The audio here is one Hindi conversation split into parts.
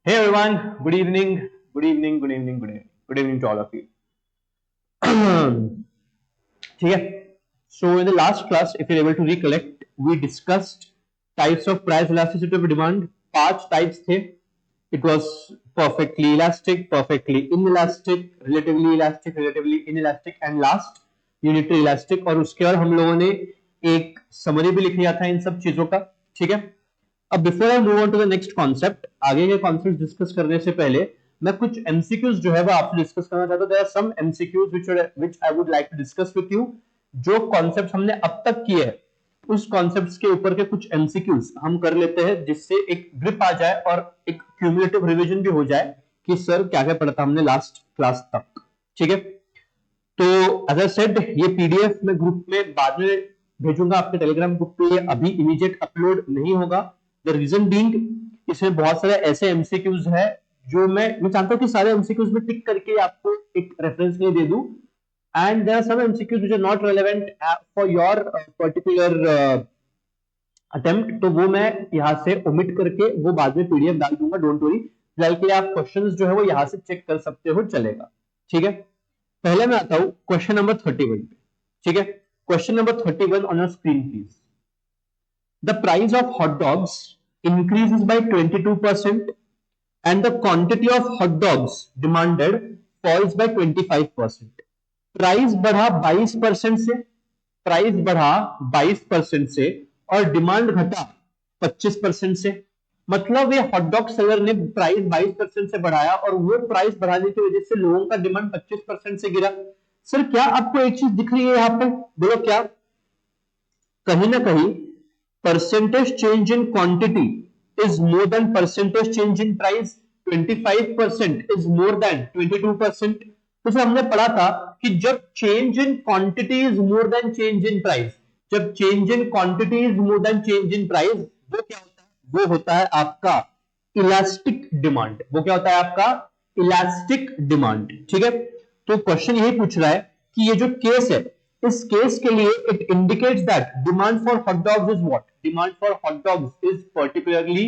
Hey everyone, good evening, good evening, good evening, good evening, good evening to all of you. ठीक है. So in the last class, if you're able to recollect, we discussed types of price elasticity of demand. 5 types थे. It was perfectly elastic, perfectly inelastic, relatively inelastic, and last unitary elastic. और उसके बाद हम लोगों ने एक समरी भी लिख लिया था इन सब चीजों का. ठीक है. अब before I move on to the next concept, आगे के कॉन्सेप्ट डिस्कस करने से पहले मैं कुछ एमसीक्यूज जो है वो आपसे डिस्कस करना चाहता हूं. There are some MCQs which I would like to discuss with you. जो कॉन्सेप्ट हमने अब तक किए हैं उस कॉन्सेप्ट्स के ऊपर के कुछ एमसीक्यूज हम कर लेते हैं, जिससे एक ग्रिप आ जाए और एक क्यूमुलेटिव रिवीजन भी हो जाए कि सर क्या क्या पढ़ा था हमने लास्ट क्लास तक. ठीक है. तो एज आई सेड, ये पीडीएफ मैं ग्रुप में बाद में भेजूंगा आपके टेलीग्राम ग्रुप पे. ये अभी इमीडिएट अपलोड नहीं होगा. द रीजन बीइंग, इसमें बहुत सारे ऐसे एमसीक्यूज है जो मैं चाहता हूं कि सारे एमसीक्यूज में टिक करके आपको एक रेफरेंस के लिए दे दूं. And there are some MCQs which are not relevant for your particular attempt, तो वो मैं यहां से ओमिट करके वो बाद में पीडीएफ डाल दूंगा. डोंट वरी, फिलहाल के लिए आप क्वेश्चंस जो है वो यहां से चेक कर सकते हो, चलेगा. ठीक है. पहले मैं आता हूं क्वेश्चन नंबर 31 पे. ठीक है. Question number 31 on your screen please. The price of hot dogs increases by 22% and the quantity of hot dogs demanded falls by 25%. Price बढ़ा 22% से, प्राइस बढ़ा 22% से और डिमांड घटा 25% से. मतलब ये हॉट डॉग सेलर ने प्राइस 22% से बढ़ाया और वो प्राइस बढ़ाने की वजह से लोगों का डिमांड 25% से गिरा. सर क्या आपको एक चीज दिख रही है यहां पे? बोलो क्या? कहीं ना कहीं percentage change in quantity is more than percentage change in price. 25% is more than 22%. तो सर हमने पढ़ा था कि जब change in quantity is more than change in price, जब change in quantity is more than change in price, वो क्या होता है? वो होता है आपका इलास्टिक डिमांड. वो क्या होता है आपका? Elastic demand. ठीक है. तो क्वेश्चन यही पूछ रहा है कि ये जो केस है, इस केस के लिए it indicates that demand for hot dogs is what? Demand for hot dogs is particularly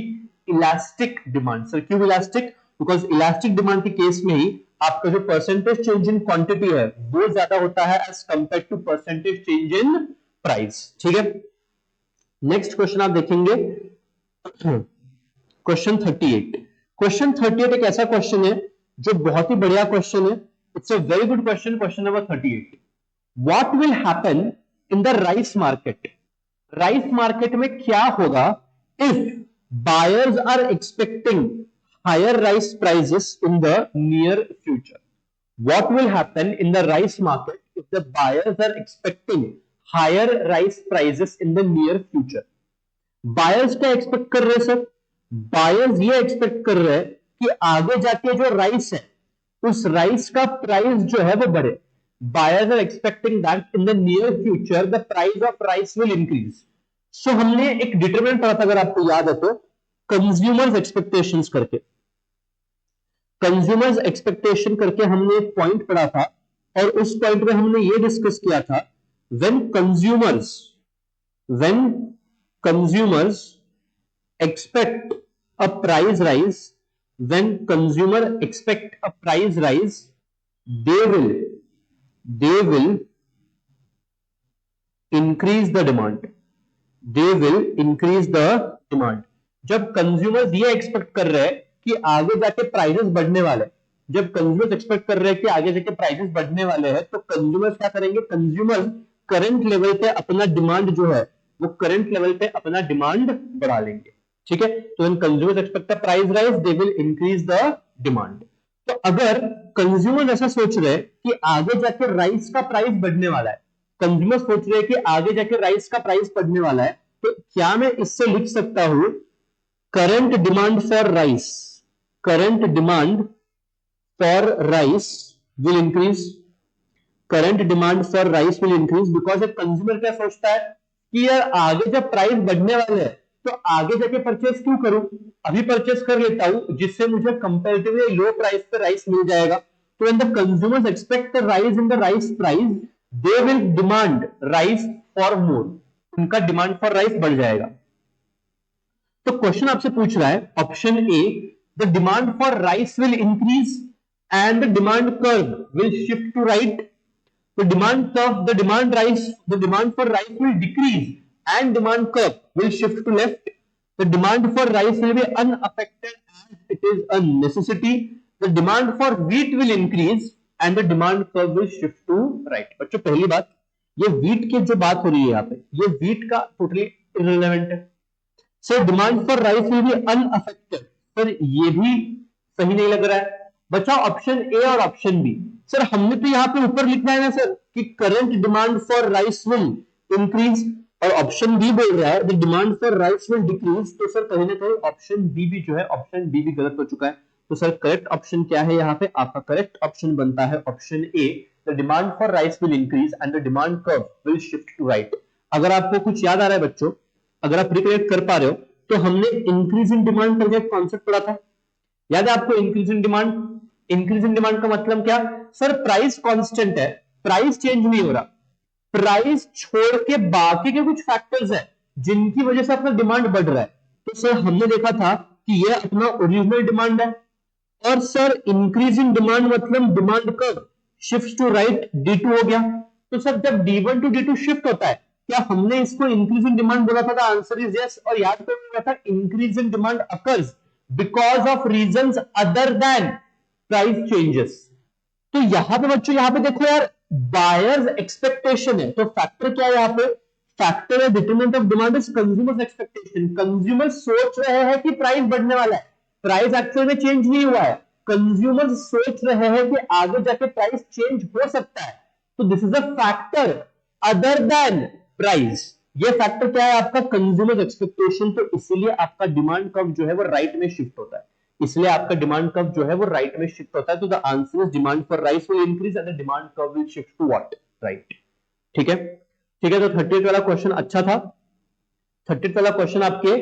elastic demand. Sir क्यों इलास्टिक? बिकॉज इलास्टिक डिमांड के केस में ही आपका जो परसेंटेज चेंज इन क्वांटिटी है वो ज्यादा होता है as compare to percentage change in price. ठीक है. नेक्स्ट क्वेश्चन आप देखेंगे, क्वेश्चन 38. क्वेश्चन 38 एक ऐसा क्वेश्चन है जो बहुत ही बढ़िया क्वेश्चन है. It's a very good question. Question number 38. What will happen in the rice market? Rice market में क्या होगा if buyers are expecting higher rice prices in the near future? What will happen in the rice market if the buyers are expecting higher rice prices in the near future? Buyers क्या एक्सपेक्ट कर रहे हैं सर? बायर्स ये एक्सपेक्ट कर रहे हैं कि आगे जाके जो राइस है उस राइस का प्राइस जो है वो बढ़े. Buyers are expecting that in the near future the price of rice will increase. So हमने एक डिटरमिनेंट पढ़ा था, अगर आपको याद है तो, कंज्यूमर्स एक्सपेक्टेशंस करके. कंज्यूमर्स एक्सपेक्टेशन करके हमने एक पॉइंट पढ़ा था और उस पॉइंट में हमने ये डिस्कस किया था when consumers expect a price rise, when consumer expect a price rise, they will increase the demand. They will increase the demand. जब कंज्यूमर्स ये एक्सपेक्ट कर रहे हैं कि आगे जाके प्राइसेस बढ़ने वाले, जब कंज्यूमर्स एक्सपेक्ट कर रहे हैं कि आगे जाके प्राइसेस बढ़ने वाले हैं, तो कंज्यूमर्स क्या करेंगे? कंज्यूमर्स करंट लेवल पे अपना डिमांड जो है वो करंट लेवल पे अपना डिमांड बढ़ा लेंगे. ठीक है. तो when consumers expect a price rise they will increase the demand. तो अगर कंज्यूमर ऐसा सोच रहे हैं कि आगे जाके राइस का प्राइस बढ़ने वाला है, कंज्यूमर सोच रहे हैं कि आगे जाके राइस का प्राइस बढ़ने वाला है, तो क्या मैं इससे लिख सकता हूं current demand for rice, current demand for rice will increase, current demand for rice will increase. Because एक कंज्यूमर क्या सोचता है कि यार आगे जब प्राइस बढ़ने वाले हैं तो आगे जाके परचेस क्यों करूं, अभी परचेस कर लेता हूं जिससे मुझे कंपैरेटिवली लो प्राइस पे राइस मिल जाएगा. तो when the consumers expect the rise in the rice price, they will demand rice for more. उनका डिमांड फॉर राइस बढ़ जाएगा. तो क्वेश्चन आपसे पूछ रहा है option A, the demand for rice will increase and the demand curve will shift to right. The demand for rice will decrease and demand curve will shift to left. The demand for rice will be unaffected as it is a necessity. The demand for wheat will increase and the demand curve will shift to right. बच्चों पहली बात, ये wheat की जो बात हो रही है यहाँ पे, ये wheat का totally irrelevant है. So demand for rice will be unaffected. Sir ये भी सही नहीं लग रहा है. बचा ऑप्शन ए और ऑप्शन बी. सर हमने तो यहाँ पे ऊपर लिखना है ना सर कि current demand for rice will increase, और ऑप्शन बी बोल रहा है the demand for rice will decrease. तो सर कहीं ना कहीं ऑप्शन बी भी जो है, ऑप्शन बी भी गलत हो चुका है. तो सर करेक्ट ऑप्शन क्या है यहाँ पे? आपका करेक्ट ऑप्शन बनता है option A, the demand for rice will increase and the demand curve will shift to right. अगर आपको कुछ याद आ रहा है बच्चों, अगर आप रिकलेक्ट कर पा रहे हो, तो हमने इंक्रीज इन डिमांड करके एक कॉन्सेप्ट पढ़ा था, याद है आपको? Increase in demand. Increase in demand का मतलब क्या? सर प्राइस कांस्टेंट है, प्राइस चेंज नहीं हो रहा, प्राइस छोड़ के बाकी के कुछ फैक्टर्स हैं जिनकी वजह से अपना डिमांड बढ़ रहा है. तो सर हमने देखा था कि ये अपना ओरिजिनल डिमांड है. और सर इंक्रीज इन डिमांड मतलब demand curve shift to right, D2 हो गया. तो सर जब D1 टू D2 शिफ्ट होता है, क्या हमने इसको इंक्रीज इन डिमांड बोला था? Answer is yes. और याद करो था increase in demand occurs because of reasons other than price changes. तो यहां पे बच्चों, यहां पे देखो यार, बायर्स एक्सपेक्टेशन है, तो फैक्टर क्या है यहाँ पे? फैक्टर है determinant of demand is consumers expectation. Consumer सोच रहे हैं कि प्राइस बढ़ने वाला है, प्राइस एक्चुअल में चेंज नहीं हुआ है. कंज्यूमर सोच रहे हैं कि आगे जाके प्राइस चेंज हो सकता है. तो this is a factor other than price. ये फैक्टर क्या है आपका? Consumer expectation. तो इसीलिए आपका डिमांड कर्व जो है वो राइट में शिफ्ट होता है, इसलिए आपका डिमांड कर्व जो है वो राइट में शिफ्ट होता है. तो the answer is demand for rice will increase and the demand curve will shift to what? Right. ठीक है, ठीक है. तो 38 वाला क्वेश्चन अच्छा था. 38 वाला क्वेश्चन आपके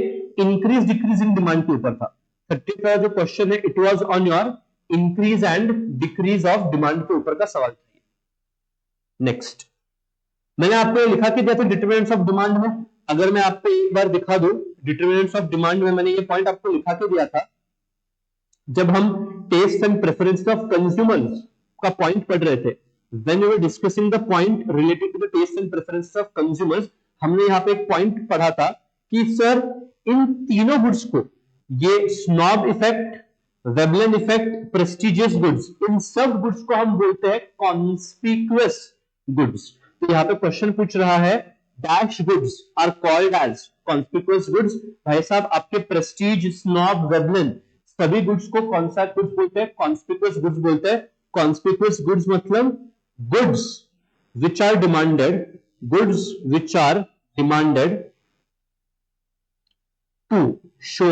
इंक्रीज डिक्रीज इन डिमांड के ऊपर था. 38 वाला जो क्वेश्चन है it was on your increase and decrease of demand के ऊपर का सवाल था. नेक्स्ट, मैंने आपको लिखा कि जैसे डिटरमिनेंट्स ऑफ डिमांड में, अगर मैं आपको एक बार दिखा दूं, डिटरमिनेंट्स ऑफ डिमांड में मैंने ये पॉइंट आपको लिखा के दिया था जब हम taste and preference of consumers का पॉइंट पढ़ रहे थे. When we were discussing the point related to the taste and preference of consumers, हमने यहाँ पे एक पॉइंट पढ़ा था कि सर इन तीनों गुड्स को, ये snob effect, Veblen effect, prestigious goods, इन सब गुड्स को हम बोलते हैं कॉन्स्पिक्यूअस गुड्स. तो यहाँ पे क्वेश्चन पूछ रहा है dash goods are called as conspicuous goods. भाई साहब आपके प्रेस्टीज, स्नॉब, वेबलन सभी गुड्स को कौन सा गुड्स बोलते हैं? कॉन्स्पिक्यूअस गुड्स बोलते हैं. कॉन्स्पिक्यूअस गुड्स मतलब goods which are demanded, goods which are demanded to show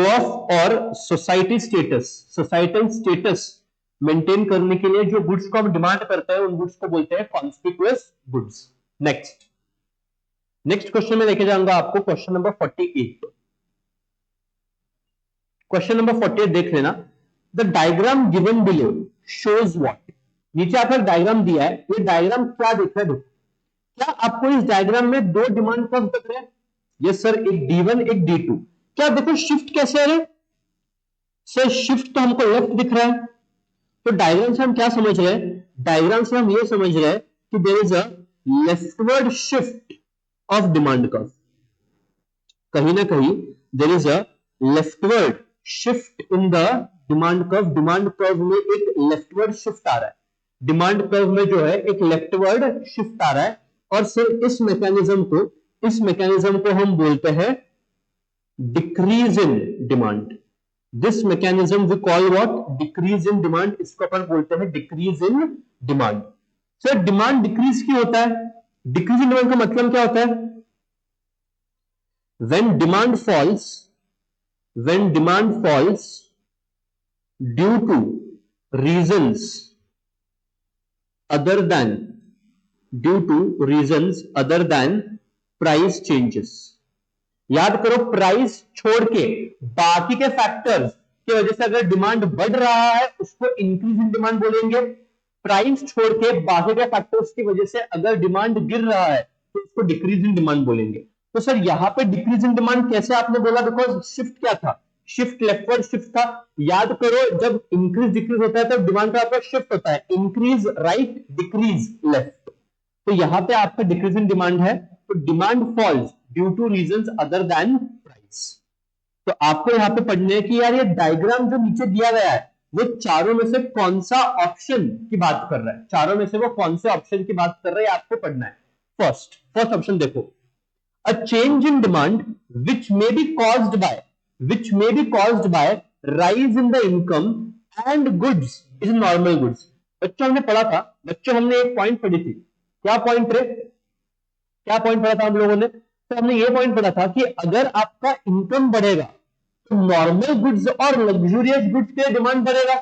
off और society status, societal status maintain करने के लिए जो गुड्स को हम डिमांड करते हैं उन गुड्स को बोलते हैं कॉन्स्पिक्यूअस गुड्स. नेक्स्ट क्वेश्चन में लेके जाऊंगा आपको क्वेश्चन नंबर 48. क्वेश्चन नंबर 48 देख लेना. The diagram given below shows what. नीचे आपको डायग्राम दिया है, ये डायग्राम क्या दिख रहा है? क्या आपको इस डायग्राम में दो डिमांड कर्व दिख रहे हैं? यस सर, एक D1 एक D2. क्या देखो शिफ्ट कैसे है? सर शिफ्ट तो हमको लेफ्ट दिख रहा है. तो डायग्राम से हम क्या समझ रहे हैं? डायग्राम से हम ये समझ रहे हैं कि there is a leftward shift of demand curve. कहीं ना कहीं there is a leftward shift in the demand curve. Demand curve में एक लेफ्टवर्ड शिफ्ट आ रहा है, डिमांड कर्व में जो है एक लेफ्टवर्ड शिफ्ट आ रहा है. और सिर्फ इस मैकेनिज्म को हम बोलते हैं decrease in demand. This mechanism we call what? Decrease in demand. इसको अपन बोलते हैं decrease in demand. Sir demand decrease क्यों होता है? डिक्रीज इन डिमांड का मतलब क्या होता है? When demand falls due to reasons other than price changes. याद करो, प्राइस छोड़ के बाकी के फैक्टर्स की वजह से अगर डिमांड बढ़ रहा है उसको इंक्रीज इन डिमांड बोलेंगे. प्राइस छोड़ के बाकी के फैक्टर्स की वजह से अगर डिमांड गिर रहा है तो उसको डिक्रीज इन डिमांड बोलेंगे. तो सर यहाँ पे डिक्रीज इन डिमांड कैसे आपने बोला? बिकॉज शिफ्ट क्या था? शिफ्ट लेफ्टवर्ड शिफ्ट था। याद करो जब इंक्रीज डिक्रीज होता है तो डिमांड का आपका शिफ्ट होता है, इंक्रीज राइट डिक्रीज लेफ्ट। तो यहां पे आपका डिक्रीजिंग डिमांड है, तो demand falls due to reasons other than price. तो आपको यहां पे पढ़ने है कि यार ये डायग्राम जो नीचे दिया गया है वो चारों में से कौन सा ऑप्शन की बात कर रहा है, चारों में से वो कौन से ऑप्शन की बात कर रहा है आपको पढ़ना है। फर्स्ट ऑप्शन देखो, a change in demand which may be caused by rise in the income and goods is normal goods। बच्चों हमने पढ़ा था, बच्चों हमने एक पॉइंट पढ़ी थी, क्या पॉइंट रे, क्या पॉइंट पढ़ा था हम लोगों ने, तो हमने ये पॉइंट पढ़ा था कि अगर आपका इनकम बढ़ेगा तो नॉर्मल गुड्स और लग्जूरियस गुड्स के डिमांड बढ़ेगा।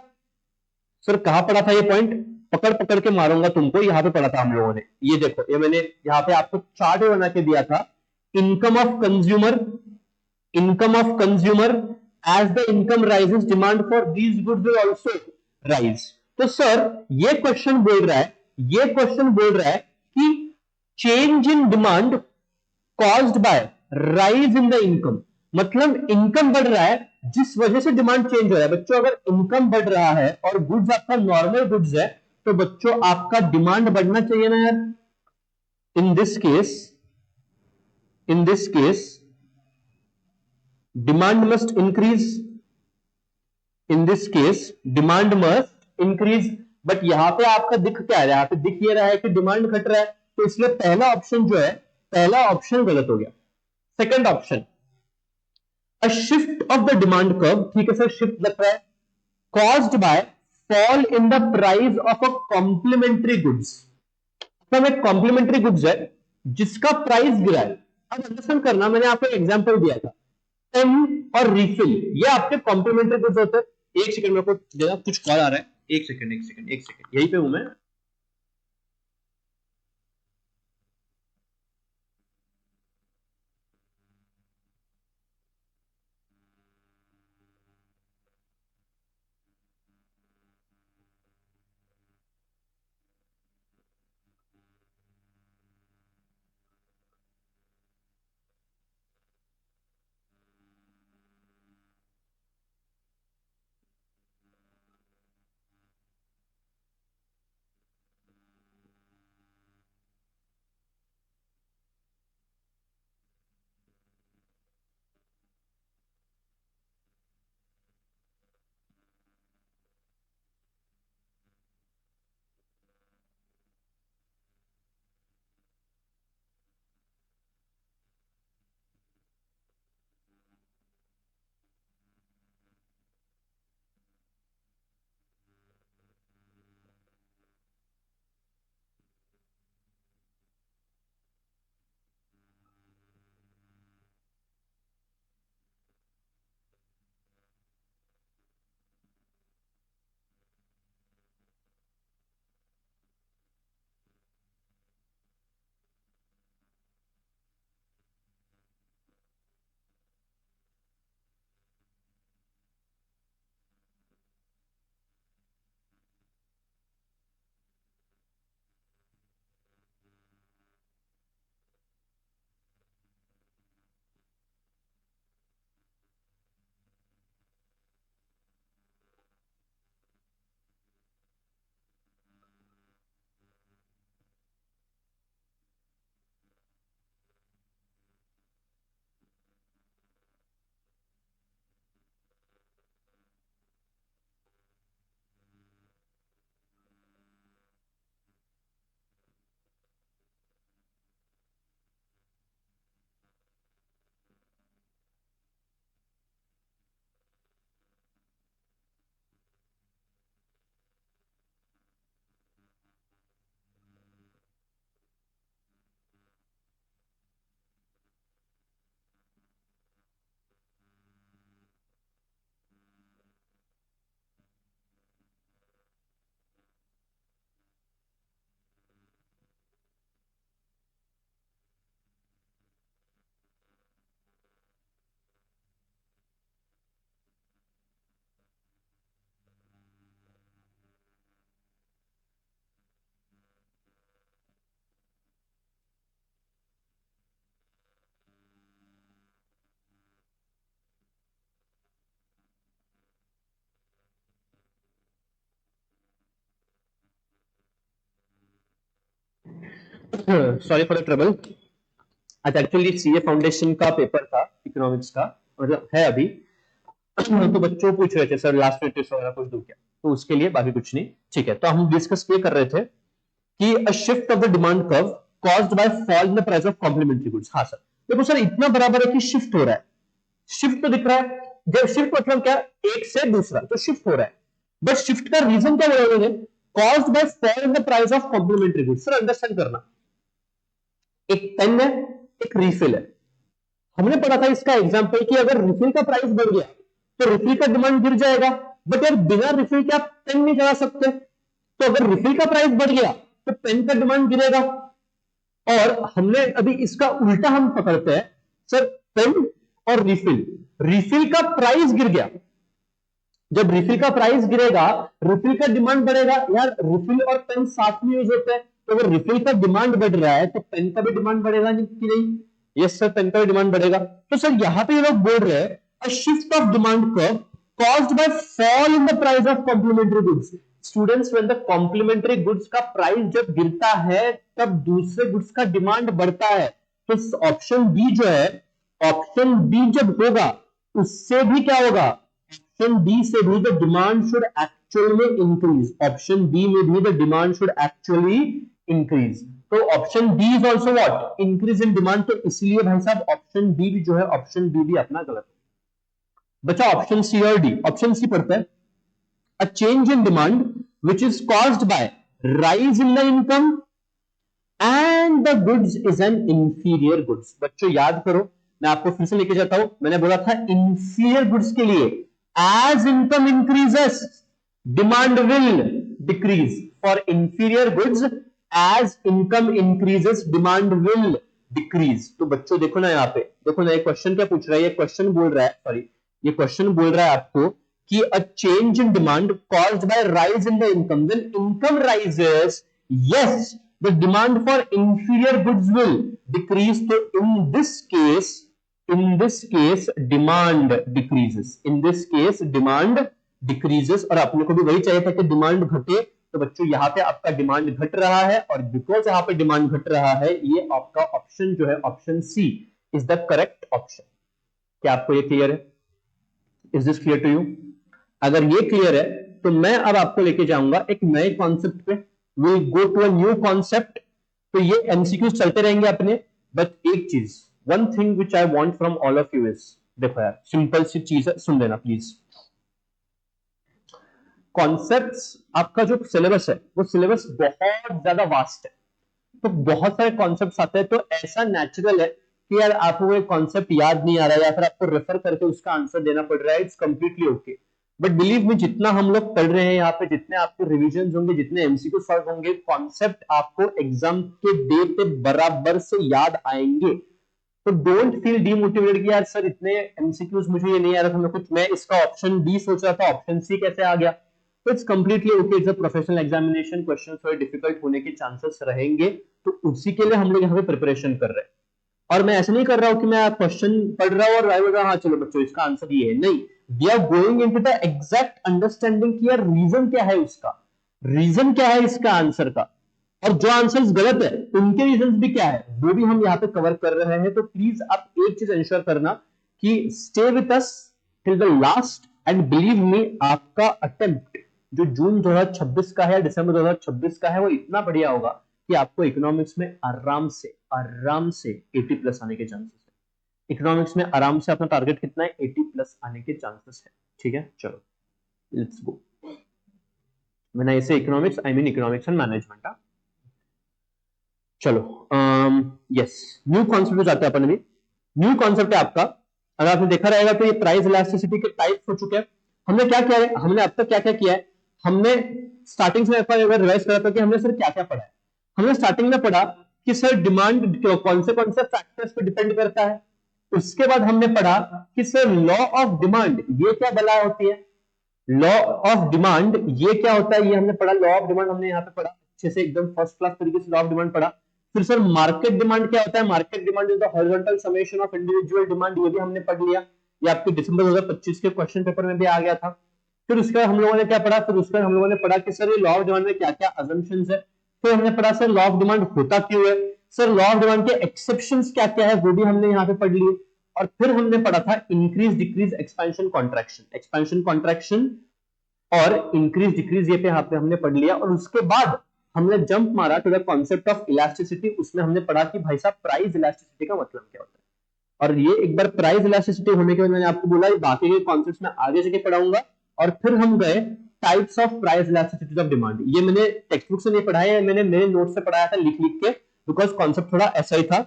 सर कहां पढ़ा था ये पॉइंट, पकड़ पकड़ के मारूंगा तुमको, यहां पे पढ़ा था हम लोगों ने। ये देखो, ये मैंने यहां पे आपको चार्ट बना के दिया था, income of consumer, income of consumer as the income rises demand for these goods will also rise. तो सर ये क्वेश्चन बोल रहा है, ये क्वेश्चन बोल रहा है कि change in demand caused by rise in the income, मतलब इनकम बढ़ रहा है जिस वजह से डिमांड चेंज हो रहा है। बच्चों अगर इनकम बढ़ रहा है और गुड्स आपका नॉर्मल गुड्स है तो बच्चों आपका डिमांड बढ़ना चाहिए ना यार। In this case, in this case demand must increase, in this case demand must increase. But यहां पे आपका दिख क्या है, यहां पे दिख ये रहा है कि डिमांड घट रहा है, तो इसलिए पहला ऑप्शन जो है, पहला ऑप्शन गलत हो गया। Second option, a shift of the demand curve, ठीक है सर शिफ्ट लग रहा है, caused by fall in the price of a complementary goods। तो एक कॉम्प्लीमेंट्री गुड्स है जिसका प्राइस गिरा है। अब अंडरस्टैंड करना, मैंने आपको एग्जांपल दिया था, पेन और रिफिल, ये आपके कॉम्प्लीमेंट्री गुड्स होते हैं। एक सेकंड मेरे को देना, कुछ कॉल आ रहा है, एक सेकंड एक सेकंड एक सेकंड, यहीं पे हूं मैं। Sorry for the trouble. अच्छा, एक्चुअली सीए फाउंडेशन का पेपर था इकोनॉमिक्स का, मतलब है अभी। तो बच्चों पूछ रहे थे सर लास्ट में टेस्ट वगैरह कुछ दूं क्या, तो उसके लिए, बाकी कुछ नहीं। ठीक है, तो हम डिस्कस ये कर रहे थे कि a shift of the demand curve caused by fall in the price of complementary goods. हाँ सर, देखो सर इतना बराबर है कि शिफ्ट हो रहा है, शिफ्ट तो दिख रहा है। जब शिफ्ट मतलब क्या, एक से दूसरा, तो शिफ्ट हो रहा है। बट शिफ्ट का रीजन क्या बोला उन्होंने, caused by fall in the price of complementary goods. Sir understand करना, एक पेन है, एक रिफिल है। हमने पढ़ा था इसका एग्जांपल कि अगर रिफिल का प्राइस बढ़ गया तो रिफिल का डिमांड गिर जाएगा। बट यार बिना रिफिल के आप पेन नहीं चला सकते, तो अगर रिफिल का प्राइस बढ़ गया तो पेन का डिमांड गिरेगा। और हमने अभी इसका उल्टा हम पकड़ते हैं सर, पेन और रिफिल, रिफिल का प्राइस गिर गया, जब रिफिल का प्राइस गिरेगा रिफिल का डिमांड बढ़ेगा। यार रिफिल और पेन साथ में यूज होते हैं, तो अगर रिफिल का डिमांड बढ़ रहा है तो पेन का भी डिमांड बढ़ेगा कि नहीं। यस सर, पेन का भी डिमांड बढ़ेगा। तो सर यहां पे ये लोग बोल रहे हैं a shift of demand curve caused by fall in the price of complementary goods. Students, when the complementary goods का प्राइस जब गिरता है तब दूसरे गुड्स का डिमांड बढ़ता है। तो ऑप्शन बी जो है, ऑप्शन बी जब होगा उससे भी क्या होगा, ऑप्शन बी से भी the demand should actually increase, option B में भी the demand should actually increase. तो option B is also what, increase in demand. तो इसलिए भाई साहब ऑप्शन बी भी जो है, ऑप्शन बी भी अपना गलत है। बचा ऑप्शन सी और डी। ऑप्शन सी पढ़ते हैं, a change in demand which is caused by rise in the income and the goods is an inferior goods. बच्चों याद करो, मैं आपको फिर से लेके जाता हूं, मैंने बोला था इंफीरियर गुड्स के लिए as income increases demand will decrease, for inferior goods as income increases demand will decrease. तो बच्चों देखो ना, यहाँ पे देखो ना, ये क्वेश्चन क्या पूछ रहा है, ये क्वेश्चन बोल रहा है, सॉरी ये क्वेश्चन बोल रहा है आपको कि a change in demand caused by rise in the income, when income rises, yes, the demand for inferior goods will decrease. So in this case demand decreases, in this case demand decreases। और अपने को भी वही चाहिए था कि डिमांड घटे, तो बच्चों यहाँ पे आपका डिमांड घट रहा है, और बिकॉज यहाँ पे डिमांड घट रहा है, ये आपका ऑप्शन जो है option C is the correct option. क्या आपको ये क्लियर है? Is this clear to you? अगर ये क्लियर है तो मैं अब आपको लेके जाऊंगा एक नए कॉन्सेप्ट पे, will go to a new concept. तो ये एमसीक्यूज चलते रहेंगे अपने, बट एक चीज, one thing which I want from all of you is, देखो यार सिंपल सी चीज है, सुन लेना प्लीज। कॉन्सेप्ट्स, आपका जो सिलेबस है वो सिलेबस बहुत ज्यादा वास्ट है, तो बहुत सारे कॉन्सेप्ट्स आते हैं, तो ऐसा नेचुरल है कि यार आपको एक कॉन्सेप्ट याद नहीं आ रहा है या फिर आपको रेफर करके उसका आंसर देना पड़ रहा है, it's completely okay. But believe me, जितना हम लोग पढ़ रहे हैं यहाँ पे, जितने आपके रिविजन होंगे, जितने एमसीक्यू सॉल्व होंगे, कॉन्सेप्ट आपको एग्जाम के डे पे बराबर से याद आएंगे। तो डोंट फील डीमोटिवेटेड कि यार सर इतने एमसीक्यूज मुझे ये नहीं आ रहा था, मैं कुछ, मैं इसका ऑप्शन डी सोच रहा था, ऑप्शन सी कैसे आ गया। तो it's completely okay, it's a professional examination, question थोड़े डिफिकल्ट होने के चांसेस रहेंगे, तो उसी के लिए हम लोग यहाँ पे प्रिपरेशन कर रहे हैं। और मैं ऐसे नहीं कर रहा हूं कि मैं क्वेश्चन पढ़ रहा हूं और आई बोल रहा हाँ चलो बच्चों इसका आंसर ये है, नहीं, we are going into the exact understanding कि यार रीजन क्या है उसका, रीजन क्या है इसका आंसर का, और जो आंसर्स गलत है उनके रीजंस भी क्या है वो भी हम यहाँ पे कवर कर रहे हैं। तो प्लीज आप एक चीज इंश्योर करना कि stay with us till the last, and believe me आपका अटेम्प्ट जो जून 2026 का है या दिसंबर 2026 का है वो इतना बढ़िया होगा कि आपको इकोनॉमिक्स में आराम से 80 प्लस आने के चांसेस है। इकोनॉमिक्स में आराम से अपना टारगेट कितना है, 80 प्लस आने के चांसेस है। ठीक है, चलो लेट्स गो। मैंने इसे economics, I mean economics and management. चलो यस, न्यू कॉन्सेप्ट जाते हैं अपन अभी। न्यू कॉन्सेप्ट है आपका, अगर आपने देखा रहेगा तो ये प्राइस इलास्टिसिटी के टाइप्स हो चुके हैं। हमने क्या किया है, हमने अब तक क्या क्या किया है, हमने स्टार्टिंग से एक बार रिवाइज करा था कि हमने सर क्या क्या पढ़ा है। हमने स्टार्टिंग में पढ़ा कि सर डिमांड कौन से फैक्टर्स पे डिपेंड करता है। उसके बाद हमने पढ़ा कि सर लॉ ऑफ डिमांड ये क्या बला होती है, लॉ ऑफ डिमांड ये क्या होता है, ये हमने पढ़ा। लॉ ऑफ डिमांड हमने यहाँ पे पढ़ा अच्छे से, एकदम फर्स्ट क्लास तरीके से लॉ ऑफ डिमांड पढ़ा। फिर सर मार्केट डिमांड क्या होता है, market demand is the horizontal summation of individual demand, ये भी हमने पढ़ लिया, ये आपके दिसंबर 2025 के क्वेश्चन पेपर में भी आ गया था। फिर उसके बाद हम लोगों ने क्या पढ़ा, फिर उसके बाद हम लोगों ने पढ़ा कि सर ये लॉ ऑफ डिमांड में क्या क्या अजम्पशंस है। फिर हमने पढ़ा सर लॉ ऑफ डिमांड होता क्यों है, सर लॉ ऑफ डिमांड के एक्सेप्शंस क्या क्या है वो भी हमने यहाँ पे पढ़ लिए, और फिर हमने पढ़ा था इंक्रीज डिक्रीज एक्सपेंशन कॉन्ट्रैक्शन और इंक्रीज डिक्रीज, ये पे यहाँ पे हमने पढ़ लिया। और उसके बाद हमने जंप मारा to the concept of elasticity, उसमें हमने पढ़ा कि भाई साहब प्राइस इलास्टिसिटी का मतलब क्या होता है, और ये एक बार प्राइस इलास्टिसिटी होने के बाद मैंने आपको बोला बाकी के कॉन्सेप्ट्स में आगे जाके पढ़ाऊंगा। और फिर हम गए types of price elasticity of demand, ये मैंने टेक्स्ट बुक से नहीं पढ़ाया है, मैंने मेरे नोट से पढ़ाया था लिख लिख के, बिकॉज कॉन्सेप्ट थोड़ा ऐसा ही था।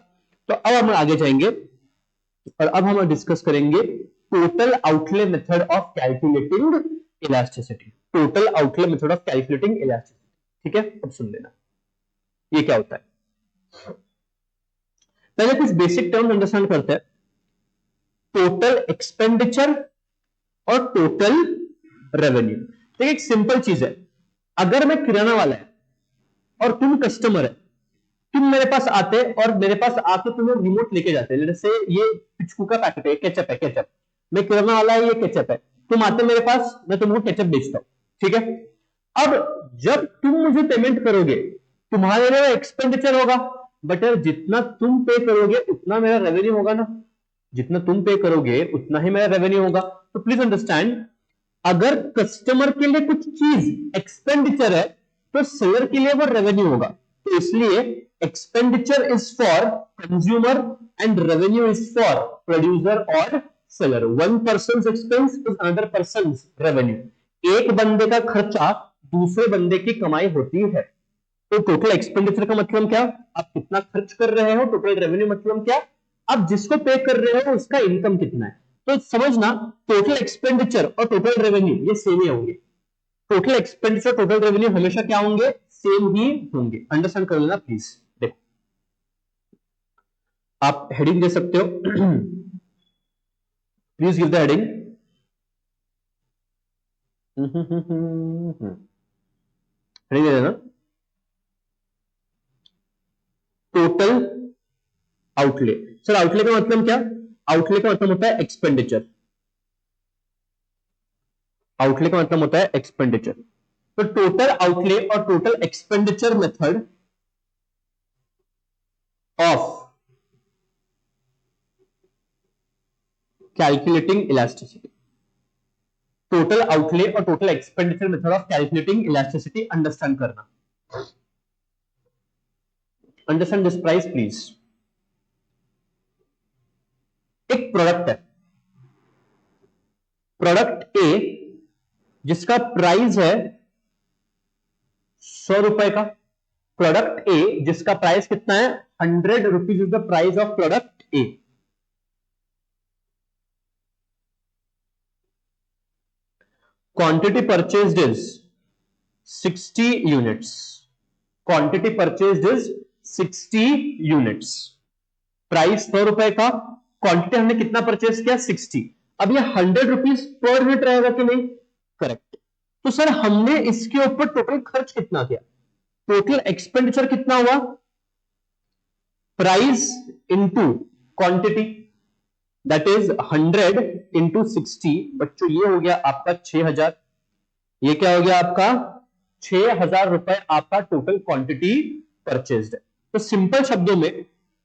तो अब हम आगे जाएंगे और अब हम डिस्कस करेंगे total outlay method of calculating elasticity, total outlay method of calculating elasticity. ठीक है, अब सुन लेना ये क्या होता है। पहले कुछ बेसिक टर्म्स अंडरस्टैंड करते हैं, टोटल एक्सपेंडिचर और टोटल रेवेन्यू। देखिए एक सिंपल चीज है, अगर मैं किराना वाला है और तुम कस्टमर है, तुम मेरे पास आते और मेरे पास आके तुम्हें रिमोट लेके जाते, जैसे ये पिचकू का पैकेट है, केचप है, केचप, मैं किराना वाला है, ये केचप है, तुम आते मेरे पास, मैं तुमको केचप बेचता हूं, ठीक है। अब जब तुम मुझे पेमेंट करोगे, तुम्हारे लिए एक्सपेंडिचर होगा, बट यार जितना तुम पे करोगे उतना मेरा रेवेन्यू होगा ना, जितना तुम पे करोगे उतना ही मेरा रेवेन्यू होगा। तो प्लीज अंडरस्टैंड, अगर कस्टमर के लिए कुछ चीज एक्सपेंडिचर है तो सेलर के लिए वो रेवेन्यू होगा। तो इसलिए expenditure is for consumer and revenue is for producer और seller. One person expense is another person revenue. एक बंदे का खर्चा दूसरे बंदे की कमाई होती है। तो टोटल एक्सपेंडिचर का मतलब क्या, आप कितना खर्च कर रहे हो, टोटल रेवेन्यू मतलब क्या, आप जिसको पे कर रहे हो उसका इनकम कितना है। तो समझना, टोटल एक्सपेंडिचर और टोटल रेवेन्यू ये सेम ही होंगे, टोटल एक्सपेंडिचर टोटल रेवेन्यू हमेशा क्या होंगे, सेम ही होंगे। अंडरस्टैंड कर लेना प्लीज। देखो आप हेडिंग दे सकते हो, please give the heading. Heading दे देना, टोटल आउटले। सर आउटले का मतलब क्या, आउटले का मतलब होता है एक्सपेंडिचर, आउटले का मतलब होता है एक्सपेंडिचर। तो टोटल आउटले और total expenditure method of calculating elasticity, total outlay और total expenditure method of calculating elasticity understand करना। Understand this price please. एक प्रोडक्ट है, प्रोडक्ट ए जिसका प्राइस है 100 रुपए का, प्रोडक्ट ए जिसका प्राइस कितना है 100 rupees is the price of product A. Quantity purchased is 60 units, quantity purchased is 60 units, price 100 रुपए का, क्वांटिटी हमने कितना परचेज किया 60। अब ये 100 रुपीज पर यूनिट रहेगा कि नहीं, करेक्ट। तो सर हमने इसके ऊपर टोटल खर्च कितना किया, टोटल एक्सपेंडिचर कितना हुआ, price into quantity, that is 100 into 60। बच्चों ये हो गया आपका 6000, ये क्या हो गया आपका 6000 रुपए आपका टोटल क्वांटिटी परचेज्ड है। तो सिंपल शब्दों में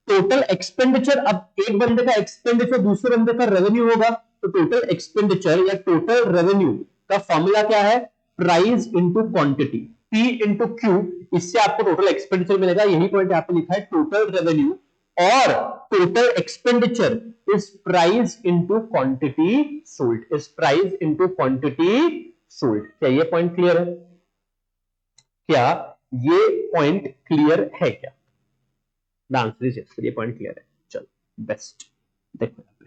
टोटल एक्सपेंडिचर, अब एक बंदे का एक्सपेंडिचर दूसरे बंदे का रेवेन्यू होगा, तो टोटल एक्सपेंडिचर या टोटल रेवेन्यू का फॉर्मूला क्या है, price into quantity, P into Q, इससे आपको टोटल एक्सपेंडिचर मिलेगा। यही पॉइंट यहाँ पे लिखा है, टोटल रेवेन्यू और total expenditure is price into quantity sold, is price into quantity sold. क्या ये पॉइंट क्लियर है, क्या ये पॉइंट क्लियर है क्या, द आंसर इज यस, ये पॉइंट क्लियर है। चलो बेस्ट, देखो यहाँ पे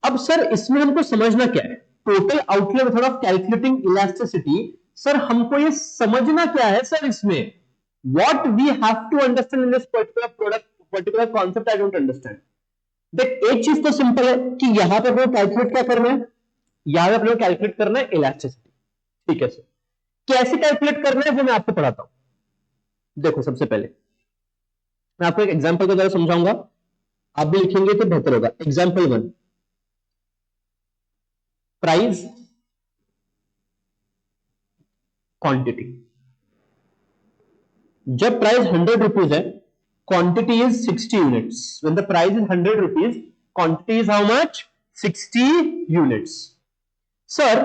अब सर इसमें हमको समझना क्या है, total outlay method of calculating elasticity. Sir हमको ये समझना क्या है सर इसमें, what we have to understand in this particular product, particular concept I don't understand. देख एक चीज तो सिंपल है कि यहां पे अपने कैलकुलेट क्या करना है, यहां पे अपने कैलकुलेट करना है इलास्टिसिटी, ठीक है सर। कैसे कैलकुलेट करना है वो मैं आपको पढ़ाता हूं। देखो सबसे पहले मैं आपको एक एग्जांपल के द्वारा समझाऊंगा, आप भी लिखेंगे तो बेहतर होगा। एग्जांपल 1, प्राइस क्वांटिटी, जब प्राइस 100 रुपीज है, quantity is 60 units. When the price is 100 rupees, quantity is how much? 60 units. Sir,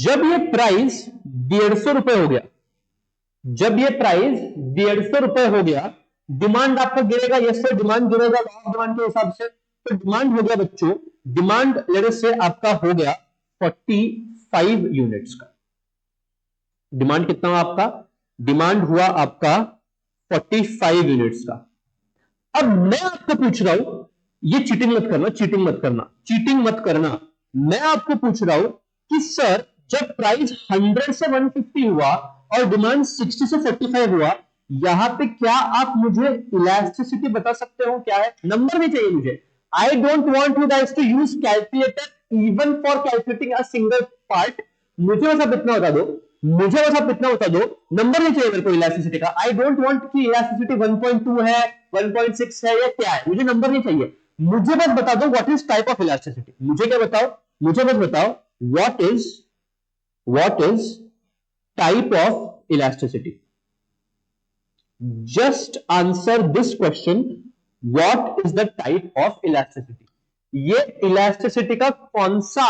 जब ये प्राइस 150 रुपए हो गया, जब ये प्राइस 150 रुपए हो गया, डिमांड आपका गिरेगा. यस सर, डिमांड गिरेगा डिमांड के हिसाब से. तो डिमांड हो गया बच्चों, डिमांड लेट से आपका हो गया 45 यूनिट्स का. डिमांड कितना हुआ आपका? डिमांड हुआ आपका 45 यूनिट्स का. अब मैं आपको पूछ रहा हूं, ये चीटिंग मत करना, चीटिंग मत करना, चीटिंग मत करना. मैं आपको पूछ रहा हूं कि सर, जब प्राइस 100 से 150 हुआ और डिमांड 60 से 45 हुआ, यहां पे क्या आप मुझे इलास्टिसिटी बता सकते हो? क्या है? नंबर नहीं चाहिए मुझे. I don't want you guys to use calculator even for calculating a single part. मुझे बस आप इतना बता दो, मुझे बस आप इतना बता दो, नंबर नहीं चाहिए मेरे को इलास्टिसिटी का. आई डोंट वांट कि इलास्टिसिटी 1.2 है, 1.6 है या क्या है, मुझे नंबर नहीं चाहिए. मुझे बस बता दो what is type of elasticity. मुझे क्या बताओ? मुझे बस बताओ what is type of elasticity. Just answer this question. What is the type of elasticity? ये इलास्टिसिटी का कौन सा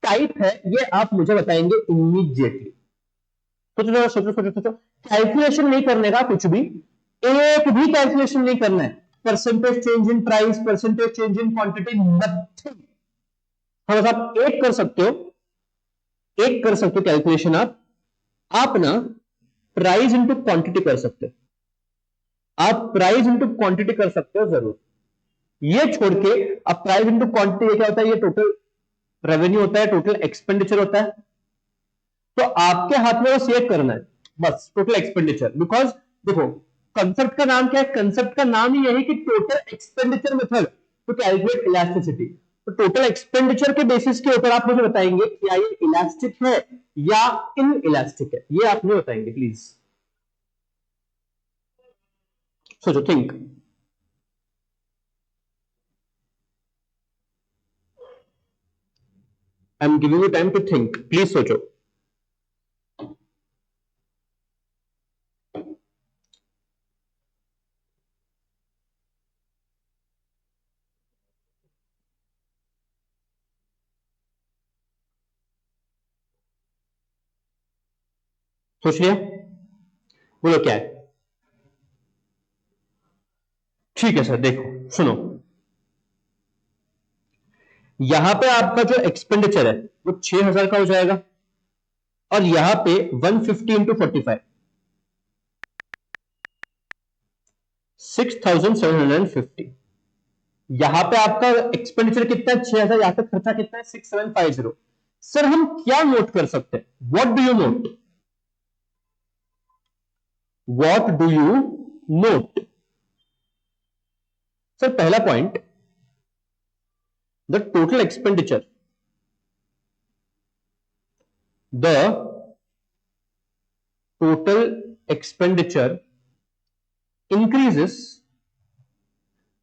टाइप है, ये आप मुझे बताएंगे इमीडिएटली. सोचो सोचो सोचो सोचो. कैलकुलेशन नहीं करने का, कुछ भी, एक भी कैलकुलेशन नहीं करना है. Percentage change in price, percentage change in quantity, nothing. हाँ, बस आप एक कर सकते हो, एक कर सकते हो कैलकुलेशन. आप ना प्राइस इंटू क्वांटिटी कर सकते हो. आप प्राइस इंटू क्वांटिटी कर सकते हो जरूर. ये छोड़ के अब प्राइस इंटू क्वांटिटी, ये क्या होता है? ये टोटल रेवेन्यू होता है, टोटल एक्सपेंडिचर होता है. तो आपके हाथ में बस ये करना है, बस टोटल एक्सपेंडिचर. बिकॉज देखो, कंसेप्ट का नाम क्या है? कंसेप्ट का नाम ही यही कि total expenditure method to calculate elasticity. तो टोटल एक्सपेंडिचर के बेसिस के ऊपर आप मुझे बताएंगे क्या ये इलास्टिक है या इन इलास्टिक है, ये आप मुझे बताएंगे प्लीज. सोचो, think. I am giving you time to think, please सोचो. सोच लिया? बोलो क्या है. ठीक है सर, देखो सुनो, यहां पे आपका जो एक्सपेंडिचर है वो 6000 का हो जाएगा, और यहां पे 150 इंटू 45, 6750. यहां पे आपका एक्सपेंडिचर कितना है? 6000. यहां पे खर्चा कितना है? 6750. सर, हम क्या नोट कर सकते हैं? What do you note? What do you note? Sir, पहला point, the total expenditure, the total expenditure increases,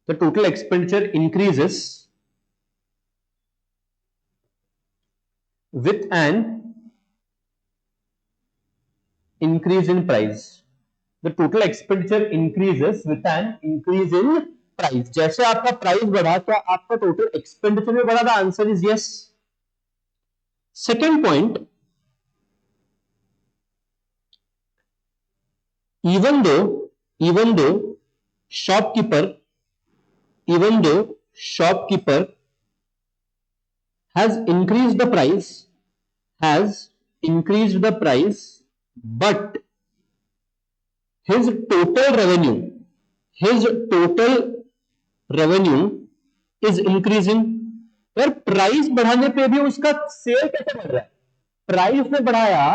the total expenditure increases with an increase in price. The total expenditure increases with an increase in price. जैसे आपका प्राइस बढ़ा, क्या आपका टोटल एक्सपेंडिचर भी बढ़ा? The answer is yes. Second point, even though shopkeeper even though shopkeeper has increased the price, but his total revenue is increasing. यार, प्राइस बढ़ाने पे भी उसका सेल कैसे बढ़ रहा है? प्राइस ने बढ़ाया,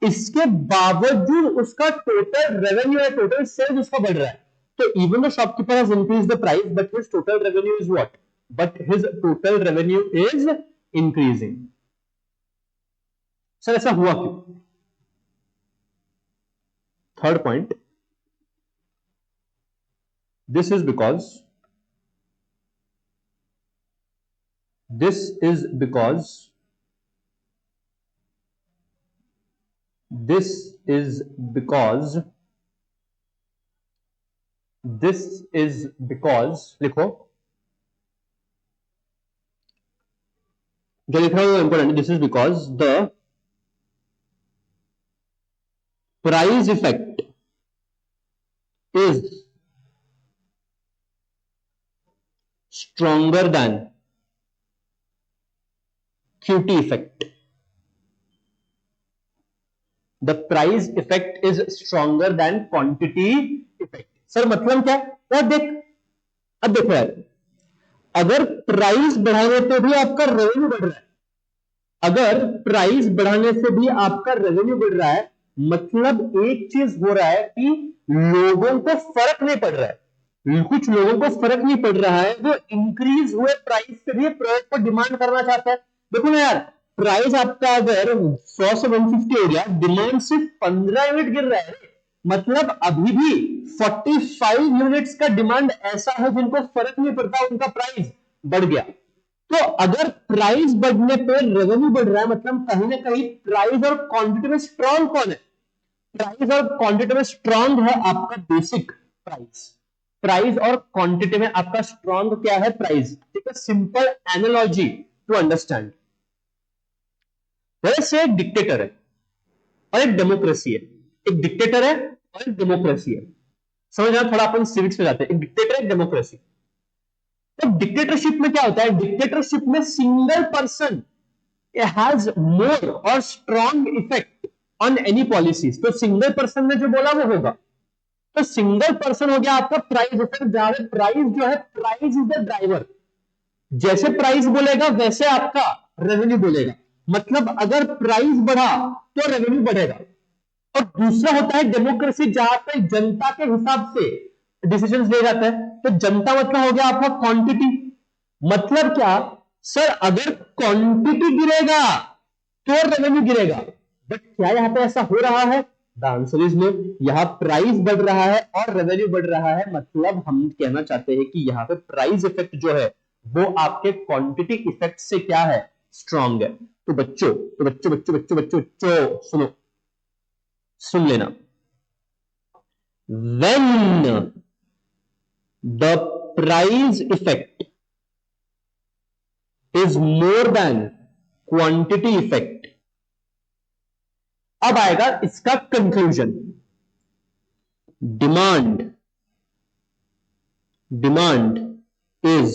इसके बावजूद उसका टोटल रेवेन्यू है, टोटल सेल्स उसका बढ़ रहा है. तो even the shopkeeper has increase the price, but his total revenue is what? But his total revenue is increasing. Sir, ऐसा हुआ क्यों? Third point, this is because this is because this is because, लिखो जो लिख रहा हूं important, this is because the price effect is stronger than QT effect. The price effect is stronger than quantity effect. Sir मतलब क्या? यार देख, अब देखो यार, अगर प्राइस बढ़ाने पे भी आपका रेवेन्यू बढ़ रहा है, अगर प्राइस बढ़ाने से भी आपका रेवेन्यू बढ़ रहा है, मतलब एक चीज हो रहा है कि लोगों को फर्क नहीं पड़ रहा है, कुछ लोगों को फर्क नहीं पड़ रहा है, वो इंक्रीज हुए प्राइस से भी प्रोडक्ट को डिमांड करना चाहता है। देखो ना यार, प्राइस आपका अगर 100 से 150 हो गया, डिमांड सिर्फ 15 यूनिट गिर रहा है, मतलब अभी भी 45 यूनिट्स का डिमांड ऐसा है जिनको फर्क नहीं पड़ता, उनका प्राइस बढ़ गया। तो अगर प्राइस बढ़ने पर रेवेन्यू बढ़ रहा है, मतलब कहीं ना कहीं प्राइस और क्वांटिटी में स्ट्रांग कौन है? प्राइस और क्वांटिटी में स्ट्रांग है आपका बेसिक प्राइस। प्राइस और क्वांटिटी में आपका स्ट्रांग क्या है? प्राइस। ठीक है, सिंपल एनालॉजी टू अंडरस्टैंड। जैसे एक डिक्टेटर है और एक डेमोक्रेसी है, एक डिक्टेटर है और एक डेमोक्रेसी है। समझ थोड़ा अपन सिविक्स में जाते हैं। एक डिक्टेटर, एक डेमोक्रेसी। तो डिक्टेटरशिप में क्या होता है? डिक्टेटरशिप में सिंगल पर्सन हैज मोर और strong effect on any policies. तो सिंगल पर्सन ने जो बोला वो होगा। तो सिंगल पर्सन हो गया आपका प्राइस इफेक्ट, जहां पे प्राइस जो है, प्राइस इज द ड्राइवर। जैसे प्राइस बोलेगा वैसे आपका रेवेन्यू बोलेगा। मतलब अगर प्राइस बढ़ा तो रेवेन्यू बढ़ेगा। और दूसरा होता है डेमोक्रेसी, जहां पे जनता के हिसाब से डिसीजन ले जाता है। तो जनता मतलब हो गया आपका क्वांटिटी। मतलब क्या सर? अगर क्वांटिटी गिरेगा तो रेवेन्यू गिरेगा, बट क्या यहां पे ऐसा हो रहा है? The answer is no. यहां प्राइस बढ़ रहा है और रेवेन्यू बढ़ रहा है। मतलब हम कहना चाहते हैं कि यहां पे प्राइस इफेक्ट जो है वो आपके क्वांटिटी इफेक्ट से क्या है? स्ट्रांग है। तो बच्चों, सुनो, सुन लेना। When the price effect is more than quantity effect, अब आएगा इसका conclusion. Demand is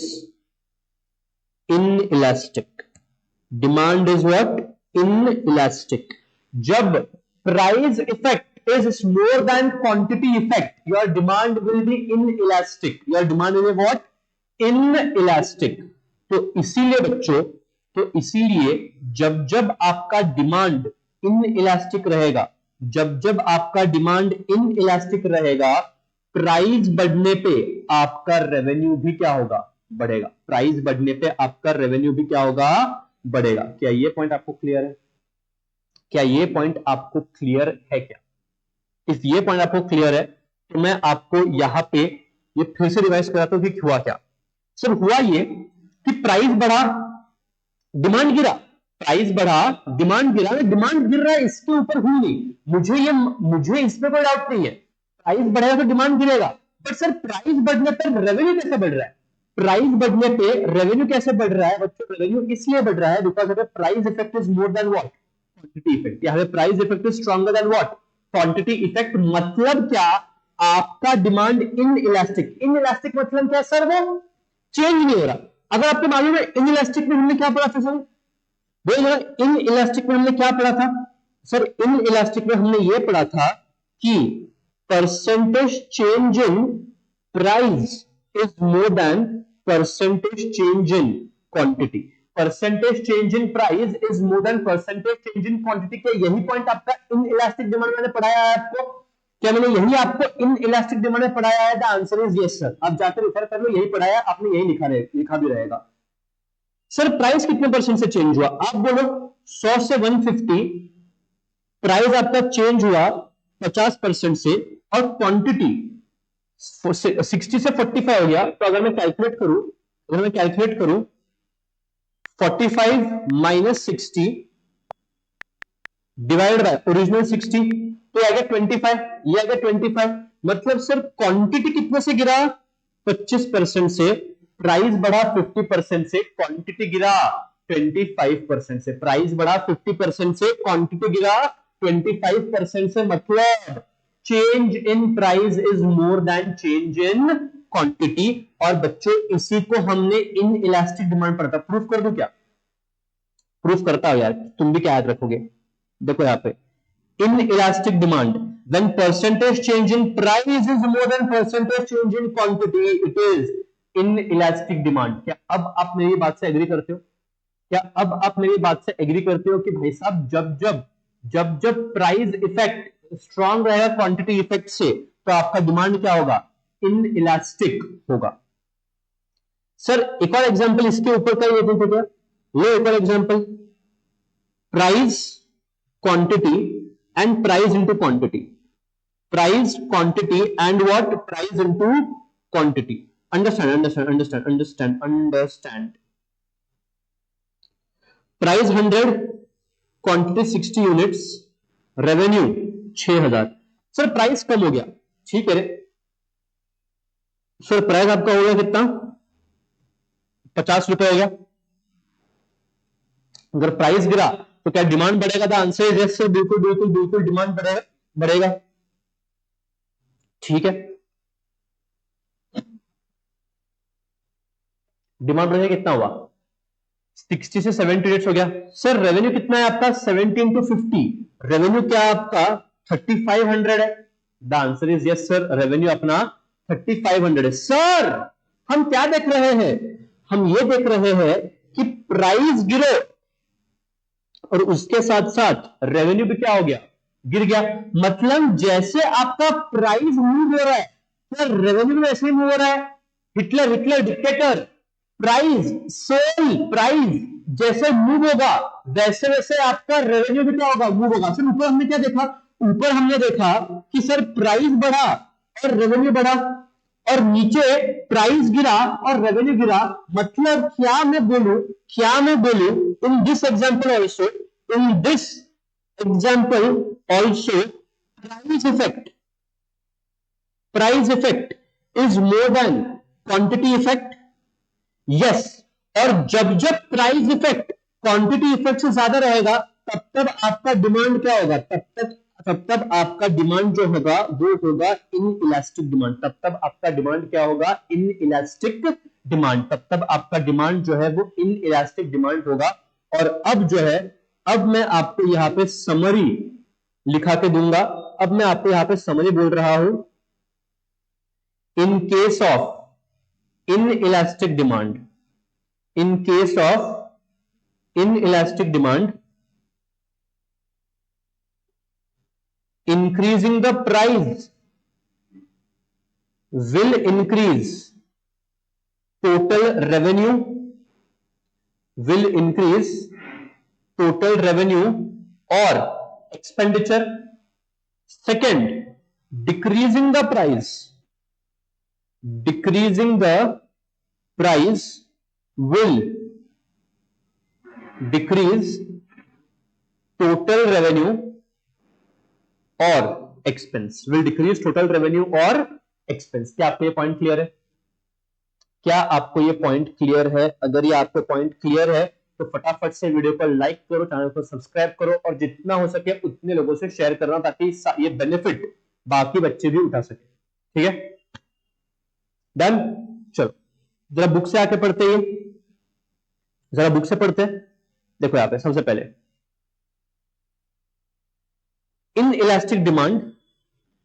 inelastic. Demand is what? Inelastic. जब price effect is more than quantity effect, your demand will be inelastic. Your demand will be what? Inelastic. तो इसीलिए बच्चों, तो इसीलिए जब जब आपका डिमांड इनइलास्टिक रहेगा, जब जब आपका डिमांड इनइलास्टिक रहेगा, प्राइस बढ़ने पे आपका रेवेन्यू भी क्या होगा? बढ़ेगा। प्राइस बढ़ने पे आपका रेवेन्यू भी क्या होगा? बढ़ेगा। क्या ये पॉइंट आपको क्लियर है? क्या ये पॉइंट आपको क्लियर है? क्या इफ ये पॉइंट आपको क्लियर है तो मैं आपको यहां पे ये फिर से रिवाइज कराता हूं कि हुआ क्या। सर हुआ ये कि प्राइस बढ़ा, डिमांड गिरा। प्राइस बढ़ा, डिमांड गिरा। डिमांड गिर रहा है इसके ऊपर हूं नहीं, मुझे इसमें कोई डाउट नहीं है। प्राइस बढ़ेगा तो डिमांड गिरेगा, बट सर प्राइस बढ़ने पर रेवेन्यू कैसे बढ़ रहा है? प्राइस बढ़ने पे रेवेन्यू कैसे बढ़ रहा है बच्चों? रेवेन्यू इसलिए बढ़ रहा है बिकॉज अगर price effect is more then what? Quantity effect. यहां पे price effect is stronger than what? Quantity effect. मतलब क्या? आपका demand in elastic. In elastic मतलब क्या सर? वो चेंज नहीं हो रहा। अगर आपको मालूम है इन इलास्टिक में हमने क्या पढ़ा था सर? बोलिए, इन इलास्टिक में हमने क्या पढ़ा था सर? इन इलास्टिक में हमने ये पढ़ा था कि percentage change in price is more than percentage change in quantity. Percentage change in price is more than percentage change in quantity. क्या यही पॉइंट आपका इन इलास्टिक डिमांड मैंने पढ़ाया है आपको? क्या मैंने यही आपको इन इलास्टिक डिमांड में पढ़ाया है? The answer is yes sir. आप जाकर रेफर कर लो, यही पढ़ाया, आपने यही लिखा भी रहेगा। सर प्राइस कितने परसेंट से चेंज हुआ? आप बोलो 100 से 150 प्राइस आपका चेंज हुआ 50% से, और क्वांटिटी 60 से 45 हो गया। तो अगर मैं कैलकुलेट करूं 45 माइनस 60 डिवाइड बाय ओरिजिनल 60, तो आ गया 25, ये आ गया 25। मतलब सर क्वांटिटी कितने से गिरा, 25% से, प्राइस बढ़ा 50% से, क्वांटिटी गिरा 25% से, प्राइस बढ़ा 50% से, क्वांटिटी गिरा 25% से, मतलब change in price is more then change in quantity. और बच्चों इसी को हमने इन इलास्टिक डिमांड पढ़ा था। प्रूफ कर दूं क्या? प्रूफ करता हो यार, तुम भी क्या याद रखोगे। देखो यहाँ पे in elastic demand when percentage change in price is more than percentage change in quantity it is inelastic demand। क्या अब आप मेरी बात से एग्री करते हो? क्या अब आप मेरी बात से एग्री करते हो कि भाई साहब जब जब प्राइस इफेक्ट स्ट्रांग रहेगा क्वांटिटी इफेक्ट से, तो आपका डिमांड क्या होगा? इन इलास्टिक होगा। सर एक और एग्जांपल इसके ऊपर का ये देखो क्या, ये एक और example, price quantity and price into quantity, price quantity and what, price into quantity. Understand. Price 100, quantity 60 units, revenue 6000। Sir price कम हो गया, ठीक है रे। सर प्राइस आपका हो गया कितना? 50 रुपए हो गया। अगर प्राइस गिरा तो क्या डिमांड बढ़ेगा? The answer is yes sir, बिल्कुल बिल्कुल बिल्कुल डिमांड बढ़ेगा। ठीक है, डिमांड बढ़ेगा। कितना हुआ? 60 से 70 यूनिट्स हो गया। सर रेवेन्यू कितना है आपका? 17 टू 50, रेवेन्यू क्या आपका 3500 है। The answer is yes sir, revenue अपना 3500 है। सर हम क्या देख रहे हैं? हम ये देख रहे हैं कि प्राइस गिरे और उसके साथ साथ रेवेन्यू भी क्या हो गया? गिर गया। मतलब जैसे आपका प्राइस मूव हो रहा है, सर रेवेन्यू भी वैसे ही मूव हो रहा है। Hitler dictator, price sale price जैसे मूव होगा वैसे वैसे आपका रेवेन्यू भी क्या होगा? मूव होगा। सर ऊपर हमने क्या देखा? ऊपर हमने देखा कि सर प्राइस बढ़ा और रेवेन्यू बढ़ा, और नीचे प्राइस गिरा और रेवेन्यू गिरा। मतलब क्या मैं बोलूं in this example also, price effect is more than quantity effect. Yes, और जब जब प्राइस इफेक्ट क्वांटिटी इफेक्ट से ज्यादा रहेगा तब तब आपका डिमांड क्या होगा? तब तब आपका डिमांड जो होगा वो होगा इन इलास्टिक डिमांड। तब तब आपका डिमांड क्या होगा? In elastic demand. तब तब आपका डिमांड जो है वो इन इलास्टिक डिमांड होगा। और अब जो है, अब मैं आपको यहां पे समरी लिखा के दूंगा। अब मैं आपको यहां पे समरी बोल रहा हूं। In case of in elastic demand, in case of inelastic demand, increasing the price will increase total revenue, will increase total revenue or expenditure. Second, decreasing the price will decrease total revenue or expense, will decrease total revenue or expense। क्या आपको ये पॉइंट क्लियर है? क्या आपको ये पॉइंट क्लियर है? अगर ये आपको पॉइंट क्लियर है तो फटाफट से वीडियो को लाइक करो, चैनल को सब्सक्राइब करो, और जितना हो सके उतने लोगों से शेयर करना ताकि ये बेनिफिट बाकी बच्चे भी उठा सके। ठीक है, डन। चलो जरा बुक से आके पढ़ते हैं, जरा बुक से पढ़ते हैं। देखो यहां पे सबसे पहले इन इलास्टिक डिमांड,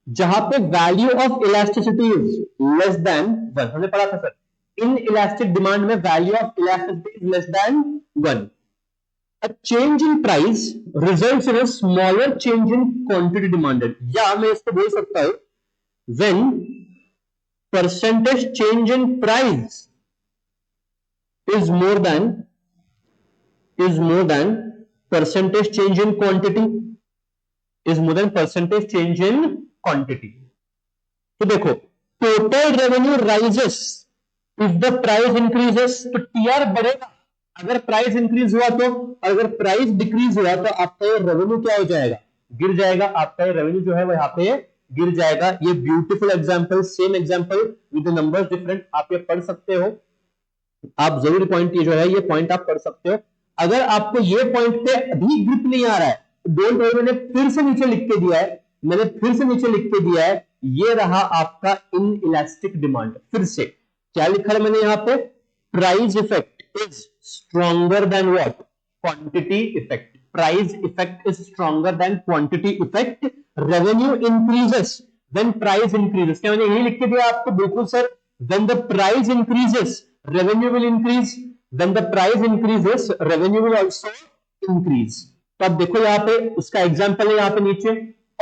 जहां पे value of elasticity is less than 1, हमने पढ़ा था सर, इन इलास्टिक डिमांड में value of elasticity is less than 1, a change in price results in a smaller change in quantity demanded। या मैं इसको बोल सकता हूं when percentage change in price is more than percentage change in quantity, is more than percentage change in quantity। तो देखो total revenue rises if the price increases, तो टीआर बढ़ेगा अगर प्राइस इंक्रीज हुआ तो, अगर प्राइस डिक्रीज हुआ तो आपका ये रेवेन्यू क्या हो जाएगा? गिर जाएगा। आपका ये रेवेन्यू जो है वो यहाँ पे गिर जाएगा। ये beautiful example, same example with numbers different, आप ये पढ़ सकते हो। आप जरूर पॉइंट ये जो है ये पॉइंट आप पढ़ सकते हो। अगर आपको ये पॉइंट पे अभी ग्रिप नहीं आ रहा है, डोंट वरी, मैंने फिर से नीचे लिख के दिया है, मैंने फिर से नीचे लिख के दिया है, ये रहा आपका इन इलास्टिक डिमांड। फिर से क्या लिखा है मैंने यहां पे, price effect is stronger than what, quantity effect. Price effect is stronger than quantity effect. Revenue increases when price increases. क्या मैंने यही लिख के दिया आपको? बिल्कुल sir. When the price increases revenue will increase, when the price increases revenue will also increase। तो अब देखो यहां पे उसका एग्जांपल है यहां पे नीचे,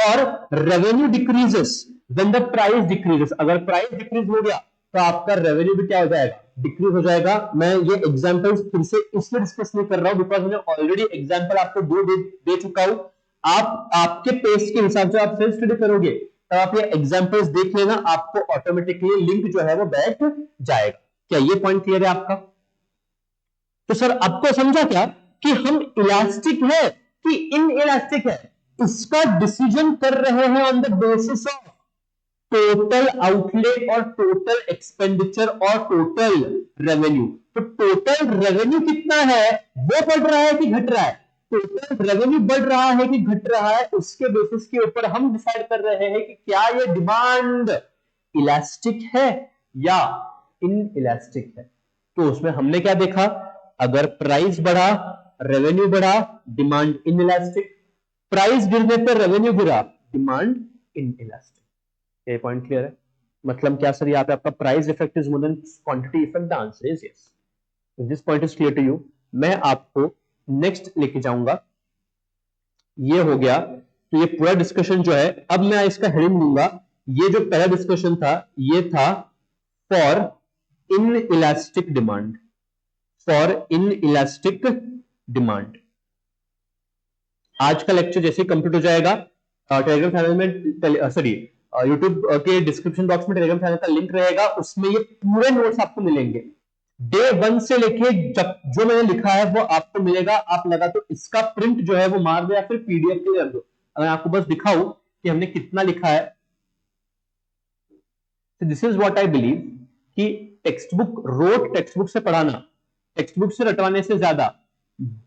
और revenue decreases when the price decreases। अगर प्राइस डिक्रीज हो गया तो आपका रेवेन्यू भी क्या हो जाएगा, डिक्रीज हो जाएगा। मैं ये एग्जांपल्स फिर से इसलिए डिस्कस नहीं कर रहा हूं बिकॉज मैंने ऑलरेडी एग्जांपल आपको दे चुका हूं। आप आपके पेस के हिसाब से आप सेल्फ स्टडी करोगे तो आप ये एग्जांपल्स देख लेना, आपको ऑटोमेटिकली लिंक जो है वो बैठ जाएगा। क्या ये पॉइंट क्लियर है आपका? तो सर आपको समझा क्या कि हम इलास्टिक है कि इन इलास्टिक है, इसका डिसीजन कर रहे हैं on the basis of total outlay और टोटल एक्सपेंडिचर और टोटल रेवेन्यू। तो टोटल रेवेन्यू कितना है वो बढ़ रहा है कि घट रहा है, टोटल रेवेन्यू बढ़ रहा है कि घट रहा है, उसके बेसिस के ऊपर हम डिसाइड कर रहे हैं कि क्या ये डिमांड इलास्टिक है या इन इलास्टिक है। तो उसमें हमने क्या देखा, अगर प्राइस बढ़ा रेवेन्यू बढ़ा, डिमांड इन इलास्टिक। प्राइस गिरने पर रेवेन्यू गिरा, डिमांड इन इलास्टिक। ये पॉइंट क्लियर है? मतलब क्या सर यहाँ पे आपका price effect is more than quantity effect? The answer is yes. This point is clear to you. मैं आपको नेक्स्ट लेके जाऊंगा, ये हो गया। तो ये पूरा डिस्कशन जो है, अब मैं इसका हेडिंग दूंगा, ये जो पहला डिस्कशन था ये था for in elastic demand, for in elastic demand. आज का लेक्चर जैसे कंप्लीट हो जाएगा, टेलीग्राम चैनल में, सॉरी यूट्यूब के डिस्क्रिप्शन बॉक्स में टेलीग्राम चैनल का लिंक रहेगा, उसमें ये पूरे नोट्स आपको मिलेंगे। डे 1 से लेके जब जो मैंने लिखा है वो आपको मिलेगा। आप लगा तो इसका प्रिंट जो है वो मार दो या फिर पीडीएफ के लिए रख दो। अगर आपको बस दिखाऊं कि हमने कितना लिखा है, this is what I believe कि टेक्स्ट बुक से पढ़ाना, टेक्स्ट बुक से रटवाने से ज्यादा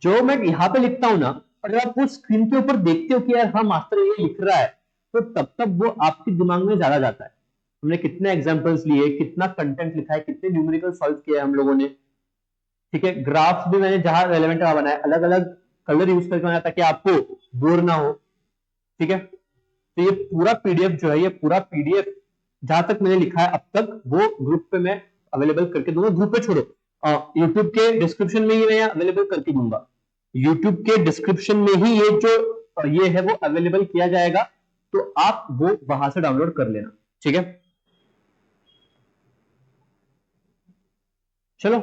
जो मैं यहां पे लिखता हूं ना, और जब आप वो स्क्रीन के ऊपर देखते हो कि यार हाँ मास्टर ये लिख रहा है, तो तब तक वो आपके दिमाग में ज्यादा जाता है। हमने कितने एग्जांपल्स लिए, कितना कंटेंट लिखा है, कितने न्यूमेरिकल सॉल्व किया है हम लोगों ने। ठीक है, ग्राफ्स भी मैंने जहां रेलेवेंट बनाया, अलग अलग कलर यूज करके बनाया ताकि आपको बोर ना हो। ठीक है, तो ये पूरा पीडीएफ जो है, ये पूरा पीडीएफ जहां तक मैंने लिखा है अब तक, वो ग्रुप पे मैं अवेलेबल करके दूंगा। ग्रुप पे छोड़ो, यूट्यूब के डिस्क्रिप्शन में ही मैं अवेलेबल करके दूंगा। यूट्यूब के डिस्क्रिप्शन में ही ये जो ये है वो अवेलेबल किया जाएगा, तो आप वो वहां से डाउनलोड कर लेना। ठीक है, चलो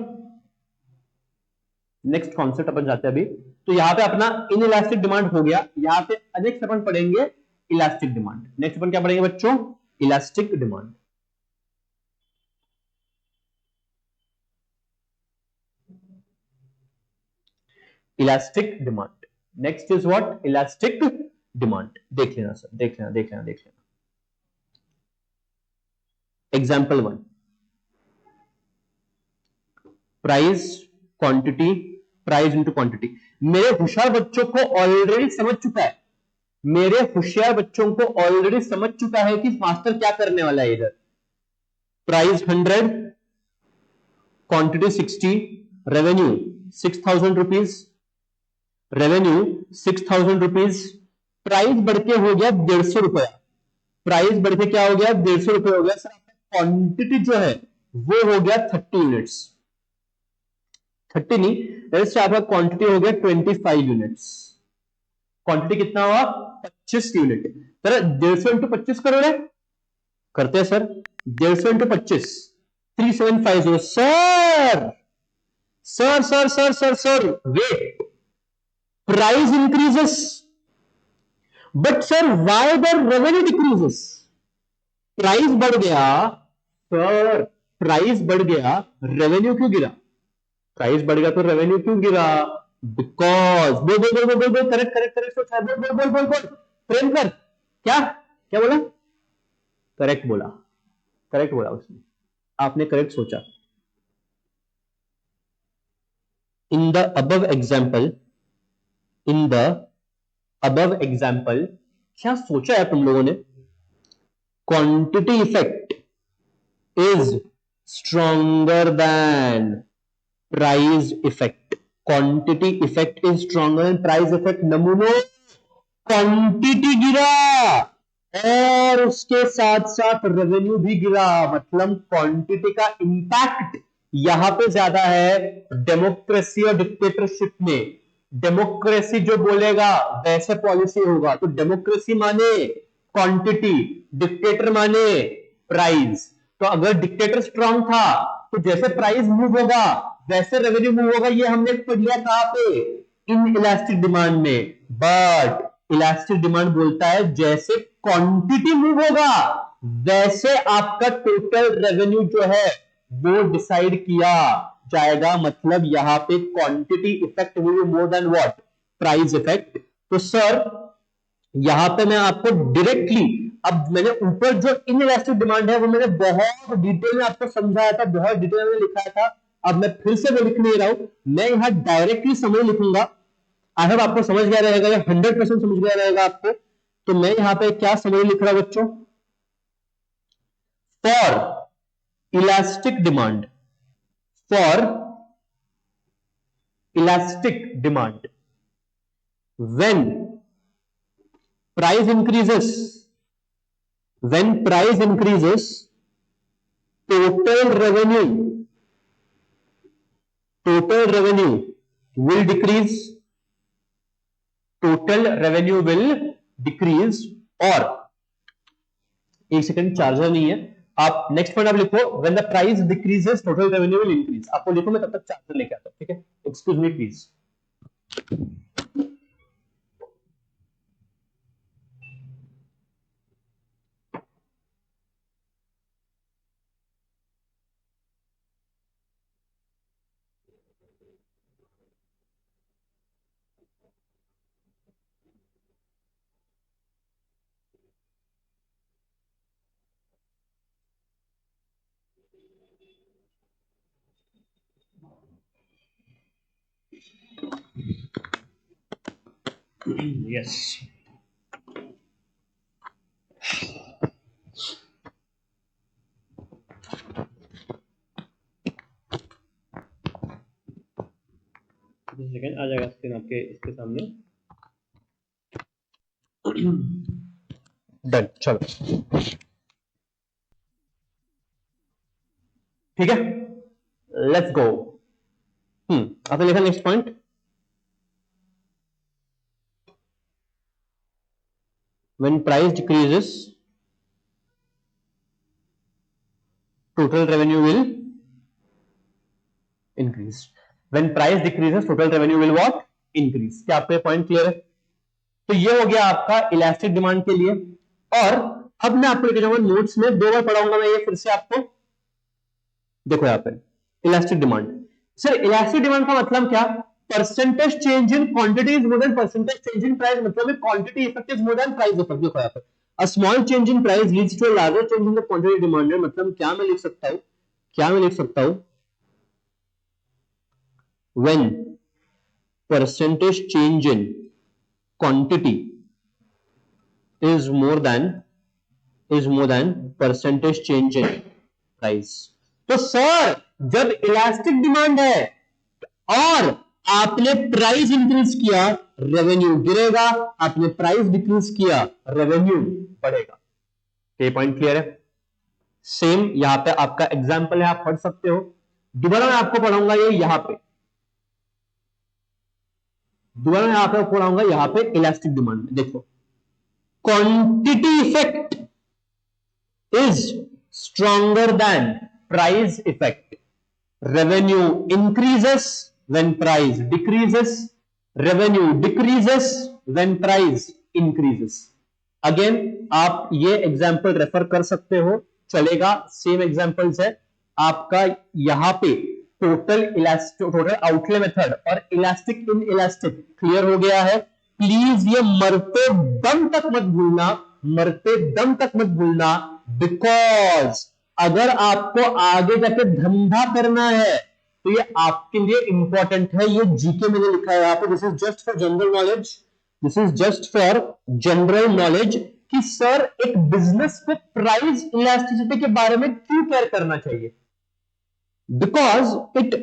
नेक्स्ट कॉन्सेप्ट अपन जाते हैं अभी। तो यहां पे अपना इन इलास्टिक डिमांड हो गया। यहां पे नेक्स्ट अपन पढ़ेंगे इलास्टिक डिमांड। नेक्स्ट अपन क्या पढ़ेंगे बच्चों? Elastic demand. Elastic demand next is what? Elastic demand. देख लेना सर, देख लेना। Example 1, price quantity, price into quantity. मेरे होशियार बच्चों को ऑलरेडी समझ चुका है, मेरे होशियार बच्चों को ऑलरेडी समझ चुका है कि मास्टर क्या करने वाला है। इधर price 100, quantity 60, revenue 6000 rupees, revenue 6000 rupees. Price बढ़ के हो गया 150 रुपया, प्राइस बढ़ के क्या हो गया? 150 रुपये हो गया सर। क्वांटिटी जो है वो हो गया 30 यूनिट्स, 30 नहीं, जैसे आपका क्वांटिटी हो गया 25 यूनिट्स। क्वांटिटी कितना हुआ? 25 यूनिट। सर 150 इंटू 25 करोगे? करते हैं sir. 150 into 25 3750। Sir wait, price increases but sir why the revenue decreases? Price बढ़ गया सर, प्राइस बढ़ गया, रेवेन्यू क्यों गिरा? प्राइस बढ़ गया तो रेवेन्यू क्यों गिरा? बिकॉज बोल करेक्ट सोचा, बोल प्रेम कर, क्या बोला? करेक्ट बोला, करेक्ट बोला उसने, आपने करेक्ट सोचा। In the above example, in the above example, क्या सोचा है तुम लोगों ने? Quantity effect is stronger than price effect. Quantity effect is stronger than price effect. नमूनों, क्वांटिटी गिरा और उसके साथ साथ रेवेन्यू भी गिरा, मतलब क्वांटिटी का इंपैक्ट यहां पे ज्यादा है डेमोक्रेसी और डिक्टेटरशिप में। डेमोक्रेसी जो बोलेगा वैसे पॉलिसी होगा, तो डेमोक्रेसी माने क्वांटिटी, डिक्टेटर माने प्राइस। तो अगर डिक्टेटर स्ट्रांग था तो जैसे प्राइस मूव होगा वैसे रेवेन्यू मूव होगा, ये हमने पढ़ लिया कहां पे? इन इलास्टिक डिमांड में। बट इलास्टिक डिमांड बोलता है जैसे क्वांटिटी मूव होगा वैसे आपका टोटल रेवेन्यू जो है वो डिसाइड किया जाएगा, मतलब यहां पे quantity effect will be more than what? Price effect. तो सर यहां पे मैं आपको डायरेक्टली, अब मैंने ऊपर जो इनइलास्टिक डिमांड है वो मैंने बहुत डिटेल में आपको समझाया था, बहुत डिटेल में लिखा था, अब मैं फिर से वो लिख नहीं रहा हूं, मैं यहां डायरेक्टली समझ लिखूंगा। आई होप आपको समझ गया रहेगा, या 100% समझ गया रहेगा आपको। तो मैं यहां पे क्या समझ लिख रहा हूं बच्चों? For elastic demand, for elastic demand, when price increases, when price increases, total revenue will decrease, total revenue will decrease। और एक सेकंड, चार्जर नहीं है, आप नेक्स्ट पॉइंट आप लिखो, when the price decreases total revenue will increase। आपको लिखो, मैं तब तक चार्जर लेके आता हूं, ठीक है? Excuse me please. Yes, second आ जाएगा स्क्रीन आपके इसके सामने। डन, चलो ठीक है, लेट्स गो। आपने लिखा next point, when price decreases total revenue will increase, when price decreases total revenue will what? Increase। क्या आपको ये पॉइंट क्लियर है? तो ये हो गया आपका इलास्टिक डिमांड के लिए। और अब मैं आपको लेके जाऊंगा नोट्स में, दो बार पढ़ाऊंगा मैं ये फिर से आपको। देखो यहाँ पे elastic demand, sir elastic demand का मतलब क्या? Percentage change in quantity is more than percentage change in price, मतलब quantity effect is more than price effect. देखो यहाँ पे a small change in price leads to a larger change in the quantity demanded. मतलब क्या मैं लिख सकता हूं, क्या मैं लिख सकता हूं? when percentage change in quantity is more than percentage change in price। तो सर जब इलास्टिक डिमांड है और आपने प्राइस इंक्रीज किया रेवेन्यू गिरेगा, आपने प्राइस डिक्रीज किया रेवेन्यू बढ़ेगा। ये पॉइंट क्लियर है? सेम यहां पे आपका एग्जांपल है, आप पढ़ सकते हो। दोबारा मैं आपको पढ़ाऊंगा ये यहां पे, दोबारा मैं आपको पढ़ाऊंगा यहां पे इलास्टिक डिमांड में। देखो quantity effect is stronger than price effect. Revenue increases when price decreases, revenue decreases when price increases. Again आप ये एग्जांपल रेफर कर सकते हो, चलेगा, सेम एग्जांपल्स है आपका। यहां पे टोटल आउटले मेथड और इलास्टिक इन इलास्टिक क्लियर हो गया है। प्लीज ये मरते दम तक मत भूलना, मरते दम तक मत भूलना बिकॉज अगर आपको आगे जाके धंधा करना है तो ये आपके लिए इंपॉर्टेंट है। ये जीके मैंने लिखा है यहाँ पे, this is just for general knowledge, this is just for general knowledge कि सर एक बिजनेस को प्राइस इलास्टिसिटी के बारे में क्यों केयर करना चाहिए। Because it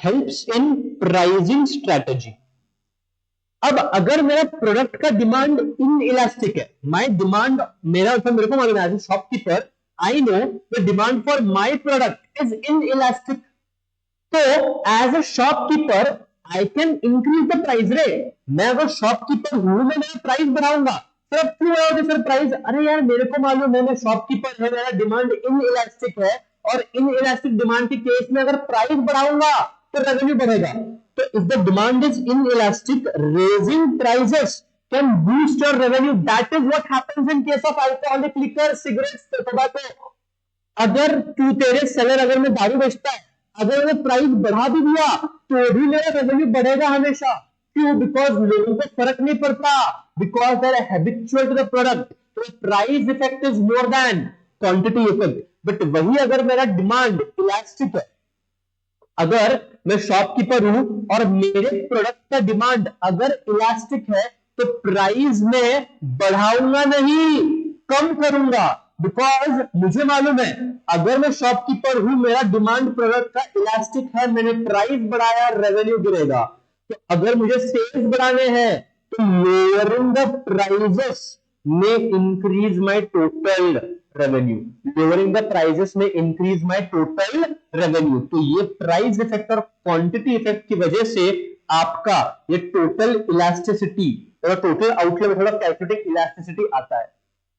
helps in pricing strategy. अब अगर मेरा प्रोडक्ट का डिमांड इन इलास्टिक है, माई डिमांड मेरा मेरे को मालूम है shopkeeper, I know the demand for my product is inelastic, तो as a shopkeeper I can increase the price rate. मैं अगर शॉपकीपर हूं, मैं मेरा प्राइस बढ़ाऊंगा। सर क्यों बढ़ाओगे सर प्राइस? अरे यार मेरे को मालूम है मैं शॉपकीपर है, मेरा डिमांड इन इलास्टिक है, और इन इलास्टिक डिमांड के केस में अगर प्राइस बढ़ाऊंगा तो रेवेन्यू बढ़ेगा। तो if the demand is in elastic, raising prices can boost your revenue. That is what happens in case of alcoholic liquor, cigarettes, tobacco. अगर तू तेरे सेलर अगर मैं दारू बेचता है, अगर मैं प्राइस बढ़ा भी दिया तो भी मेरा रेवेन्यू बढ़ेगा हमेशा। क्यों? बिकॉज लोगों को फर्क नहीं पड़ता, because they are habitual to the product. तो price effect is more than quantity effect. But वही अगर मेरा डिमांड इलास्टिक है, अगर मैं शॉपकीपर हूं और मेरे प्रोडक्ट का डिमांड अगर इलास्टिक है, तो प्राइस में बढ़ाऊंगा नहीं, कम करूंगा। बिकॉज मुझे मालूम है अगर मैं शॉपकीपर हूं, मेरा डिमांड प्रोडक्ट का इलास्टिक है, मैंने प्राइस बढ़ाया, रेवेन्यू गिरेगा। तो अगर मुझे सेल्स बढ़ाने हैं तो लोअरिंग द प्राइसेस में increase my total revenue, lowering the prices में इंक्रीज माय टोटल रेवेन्यू। तो ये प्राइस इफेक्ट और क्वांटिटी इफेक्ट की वजह से आपका ये टोटल इलास्टिसिटी और टोटल आउटले में थोड़ा कैलकुलेटिंग इलास्टिसिटी आता है।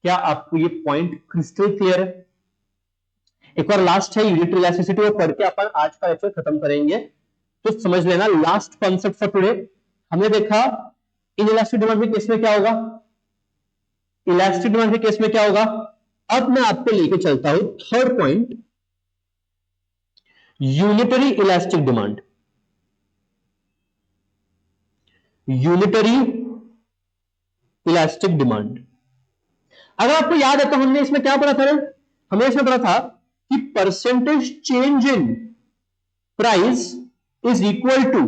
क्या आपको ये पॉइंट क्रिस्टल क्लियर है? एक बार लास्ट है यूनिट इलास्टिसिटी, और पढ़ के अपन आज का लेक्चर खत्म करेंगे। तो समझ लेना लास्ट कॉन्सेप्ट फॉर टुडे हमने देखा इन इलास्टिक डिमांड के केस में क्या होगा, इलास्टिक डिमांड के केस में क्या होगा। अब मैं आपको लेके चलता हूं third point, unitary elastic demand. Unitary elastic demand, अगर आपको याद है तो हमने इसमें क्या पढ़ा था? हमने इसमें पढ़ा था कि percentage change in price is equal to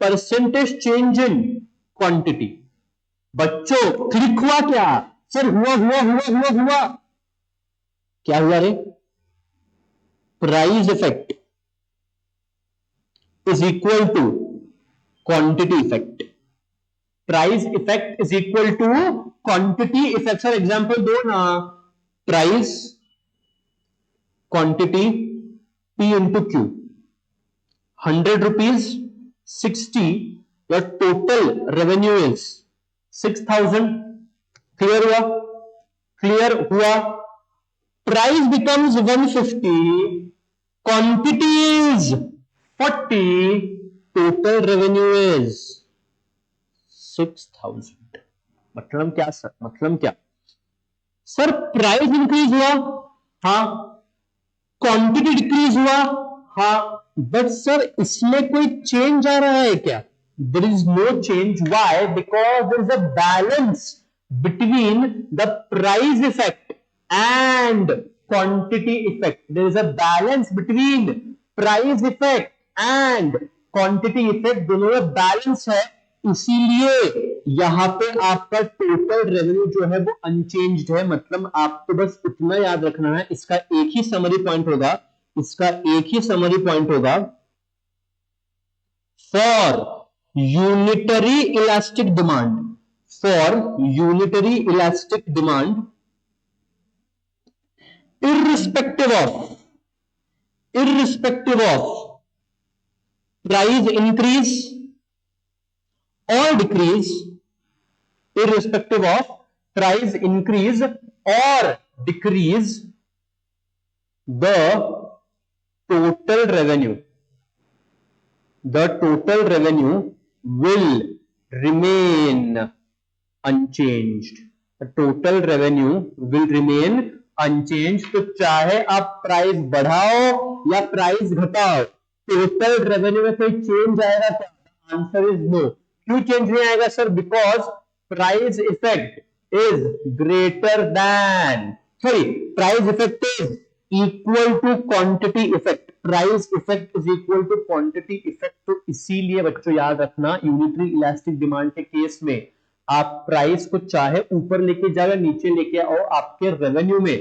percentage change in quantity. बच्चों क्लिक हुआ क्या? सर हुआ हुआ हुआ हुआ हुआ, क्या हुआ रे? Price effect is equal to quantity effect. Price effect is equal to quantity effect. Sir example दो ना, price quantity P into Q, 100 rupees 60, your total revenue is 6000। Clear हुआ? क्लियर हुआ? Price becomes 150, quantity is 40, total revenue is 6000। मतलब क्या सर? मतलब क्या सर? प्राइस इंक्रीज हुआ, हाँ, क्वांटिटी डिक्रीज हुआ, हाँ, बट सर इसमें कोई चेंज आ रहा है क्या? There is no change. Why? Because there is a balance between the price effect and quantity effect. There is a balance between price effect and quantity effect, दोनों में बैलेंस है। इसीलिए यहां पे आपका टोटल रेवेन्यू जो है वो अनचेंज्ड है। मतलब आपको बस इतना याद रखना है, इसका एक ही समरी पॉइंट होगा, इसका एक ही समरी पॉइंट होगा, for unitary elastic demand, for unitary elastic demand, irrespective of price increase or decrease, irrespective of price increase or decrease, the total revenue will remain unchanged. The total revenue will remain unchanged. तो चाहे आप प्राइस बढ़ाओ या प्राइस घटाओ, टोटल रेवेन्यू में कोई चेंज आएगा क्या? Answer is no. क्यों चेंज नहीं आएगा sir? Because price effect is greater than sorry, price effect is equal to quantity effect, price effect is equal to quantity effect. तो इसीलिए बच्चों याद रखना, यूनिटरी इलास्टिक डिमांड के केस में आप प्राइस को चाहे ऊपर लेके जाओ या नीचे लेके आओ, आपके रेवेन्यू में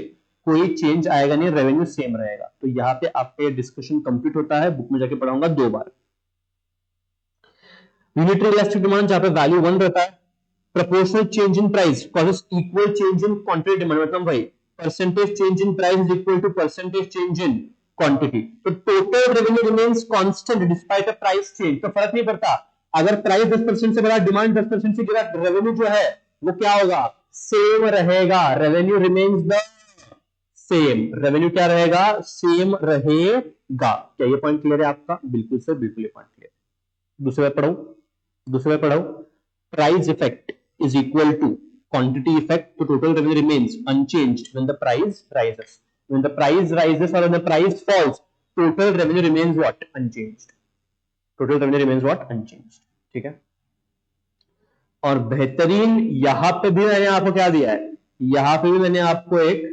कोई चेंज आएगा नहीं, रेवेन्यू सेम रहेगा। तो यहाँ पे आपका ये डिस्कशन कंप्लीट होता है, बुक में जाके पढ़ाऊंगा 2 बार। यूनिटरी इलास्टिक डिमांड जहां पे वैल्यू 1 रहता है, proportional change in price causes equal change in quantity demand, मतलब भाई percentage change in price is equal to percentage change in quantity। तो total revenue remains constant despite a price change, तो फर्क नहीं पड़ता, अगर प्राइस 10% से बढ़ा, डिमांड 10% से गिरा, रेवेन्यू जो है वो क्या होगा, सेम रहेगा, revenue remains the same, revenue क्या रहेगा, सेम रहेगा। क्या ये पॉइंट क्लियर है आपका? बिल्कुल सर, बिल्कुल ये पॉइंट क्लियर। दूसरे बार पढ़ाओ, price effect is equal to quantity effect, so total revenue remains unchanged when the price rises. When the price rises or when the price falls, total revenue remains what? Unchanged. Total revenue remains what? Unchanged. ठीक है। और बेहतरीन यहां पे भी मैंने आपको क्या दिया है, यहां पे भी मैंने आपको एक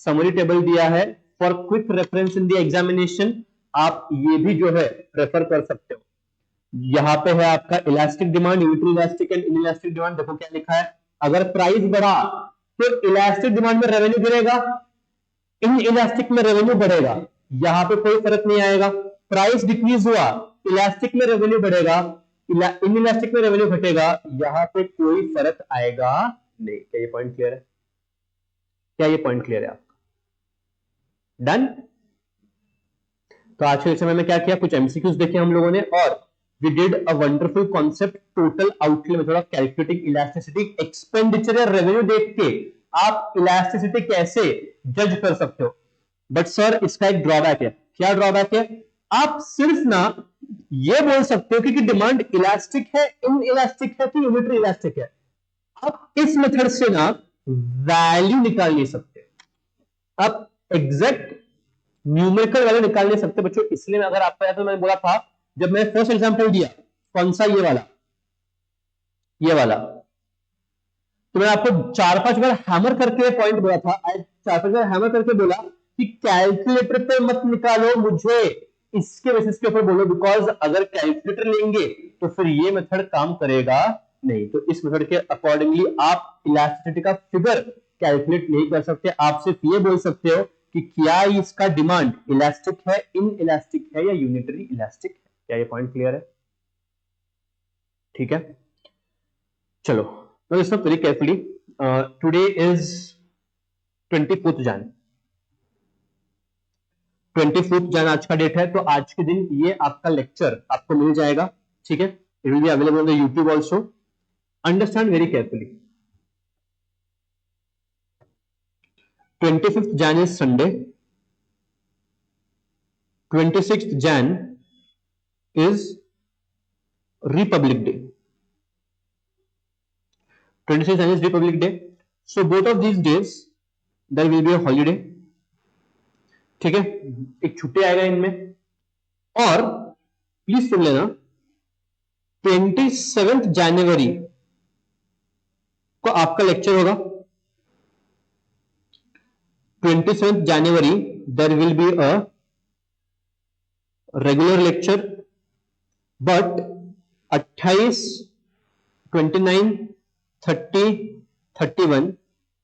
समरी टेबल दिया है for quick reference in the examination, आप ये भी जो है रेफर कर सकते हो। यहां पे है आपका elastic demand, unitary elastic and inelastic demand. देखो क्या लिखा है, अगर प्राइस बढ़ा तो इलास्टिक डिमांड में रेवेन्यू गिरेगा, इन इलास्टिक में रेवेन्यू बढ़ेगा, यहां पे कोई फर्क नहीं आएगा। प्राइस डिक्रीज हुआ, इलास्टिक में रेवेन्यू बढ़ेगा, इन इलास्टिक में रेवेन्यू घटेगा, यहां पे कोई फर्क आएगा नहीं। क्या ये पॉइंट क्लियर है? क्या ये पॉइंट क्लियर है आपका? डन। तो आज के लेक्चर में क्या किया, कुछ एमसीक्यूज देखे हम लोगों ने, और we did a wonderful concept, total outlay method of calculating elasticity। Expenditure या रेवेन्यू देख के आप इलास्टिसिटी कैसे जज कर सकते हो। बट सर इसका एक ड्रॉबैक है। क्या ड्रॉबैक है? आप सिर्फ ना ये बोल सकते हो कि डिमांड इलास्टिक है, इन इलास्टिक है कि यूनिटरी इलास्टिक है। आप इस मेथड से ना वैल्यू निकाल नहीं सकते, आप एग्जैक्ट न्यूमेरिकल वैल्यू निकाल नहीं सकते बच्चों। इसलिए अगर आपको याद है, मैंने बोला था जब मैंने फर्स्ट एग्जांपल दिया, कौन सा, ये वाला, तो मैंने आपको 4-5 बार हैमर करके पॉइंट बोला था, 4-5 बार हैमर करके बोला कि कैलकुलेटर पे मत निकालो, मुझे इसके बेसिस के ऊपर बोलो, बिकॉज अगर कैलकुलेटर लेंगे तो फिर ये मेथड काम करेगा नहीं। तो इस मेथड के अकॉर्डिंगली आप इलास्टिसिटी का फिगर कैलकुलेट नहीं कर सकते, आप सिर्फ ये बोल सकते हो कि क्या इसका डिमांड इलास्टिक है, इन इलास्टिक है या यूनिटरी इलास्टिक है। क्या ये पॉइंट क्लियर है? ठीक है, चलो listen very carefully. Today is 24 Jain, 24 Jain आज का डेट है। तो आज के दिन ये आपका लेक्चर आपको मिल जाएगा, ठीक है, it will be available on the YouTube also. Understand very carefully. 25th Jain is Sunday, 26th Jain is Republic Day. 26th Jan is Republic Day. So both of these days there will be a holiday. ठीक है, एक छुट्टी आएगा इनमें। और प्लीज सुन लेना, 27th जनवरी को आपका लेक्चर होगा। 27th January there will be a regular lecture, but 28, 29, 30, 31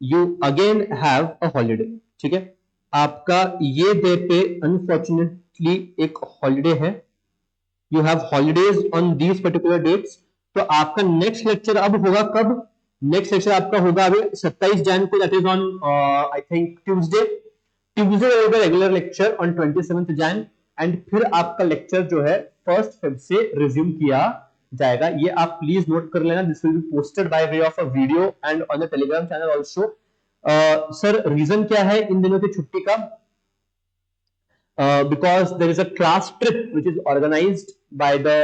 you again have a holiday. ठीक है, आपका ये डे पे अनफॉर्चुनेटली एक हॉलीडे है, you have holidays on these particular dates. तो आपका नेक्स्ट लेक्चर अब होगा कब? नेक्स्ट लेक्चर आपका होगा अभी 27 जैन को, that is on I think Tuesday regular lecture on 27th Jain, and फिर आपका लेक्चर जो है 1st Feb से रिज्यूम किया जाएगा। ये आप प्लीज नोट कर लेना, this will be posted by way of a video and on the Telegram channel also. Sir reason क्या है इन दिनों की छुट्टी का? Because there is a class trip which is organised by the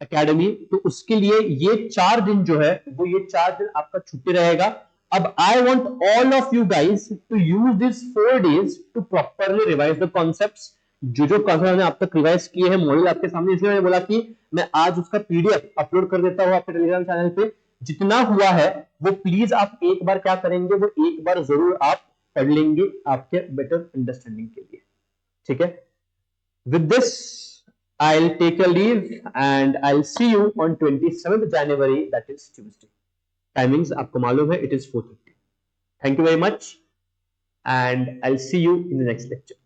academy, तो उसके लिए ये 4 दिन जो है वो ये 4 दिन आपका छुट्टी रहेगा। अब I want all of you guys to use this 4 days to properly revise the concepts. जो कॉन्सेप्ट मैंने आप तक रिवाइज किए हैं मॉड्यूल आपके सामने, इसलिए मैंने बोला कि मैं आज उसका पीडीएफ अपलोड कर देता हूं आपके टेलीग्राम चैनल पे। जितना हुआ है वो प्लीज आप एक बार क्या करेंगे, वो एक बार जरूर आप पढ़ लेंगे आपके बेटर अंडरस्टैंडिंग के लिए, ठीक है। With this I'll take a leave and I'll see you on 27th January, that is Tuesday. Timings आपको मालूम है, it is 4:30. Thank you very much and I'll see you in the next lecture.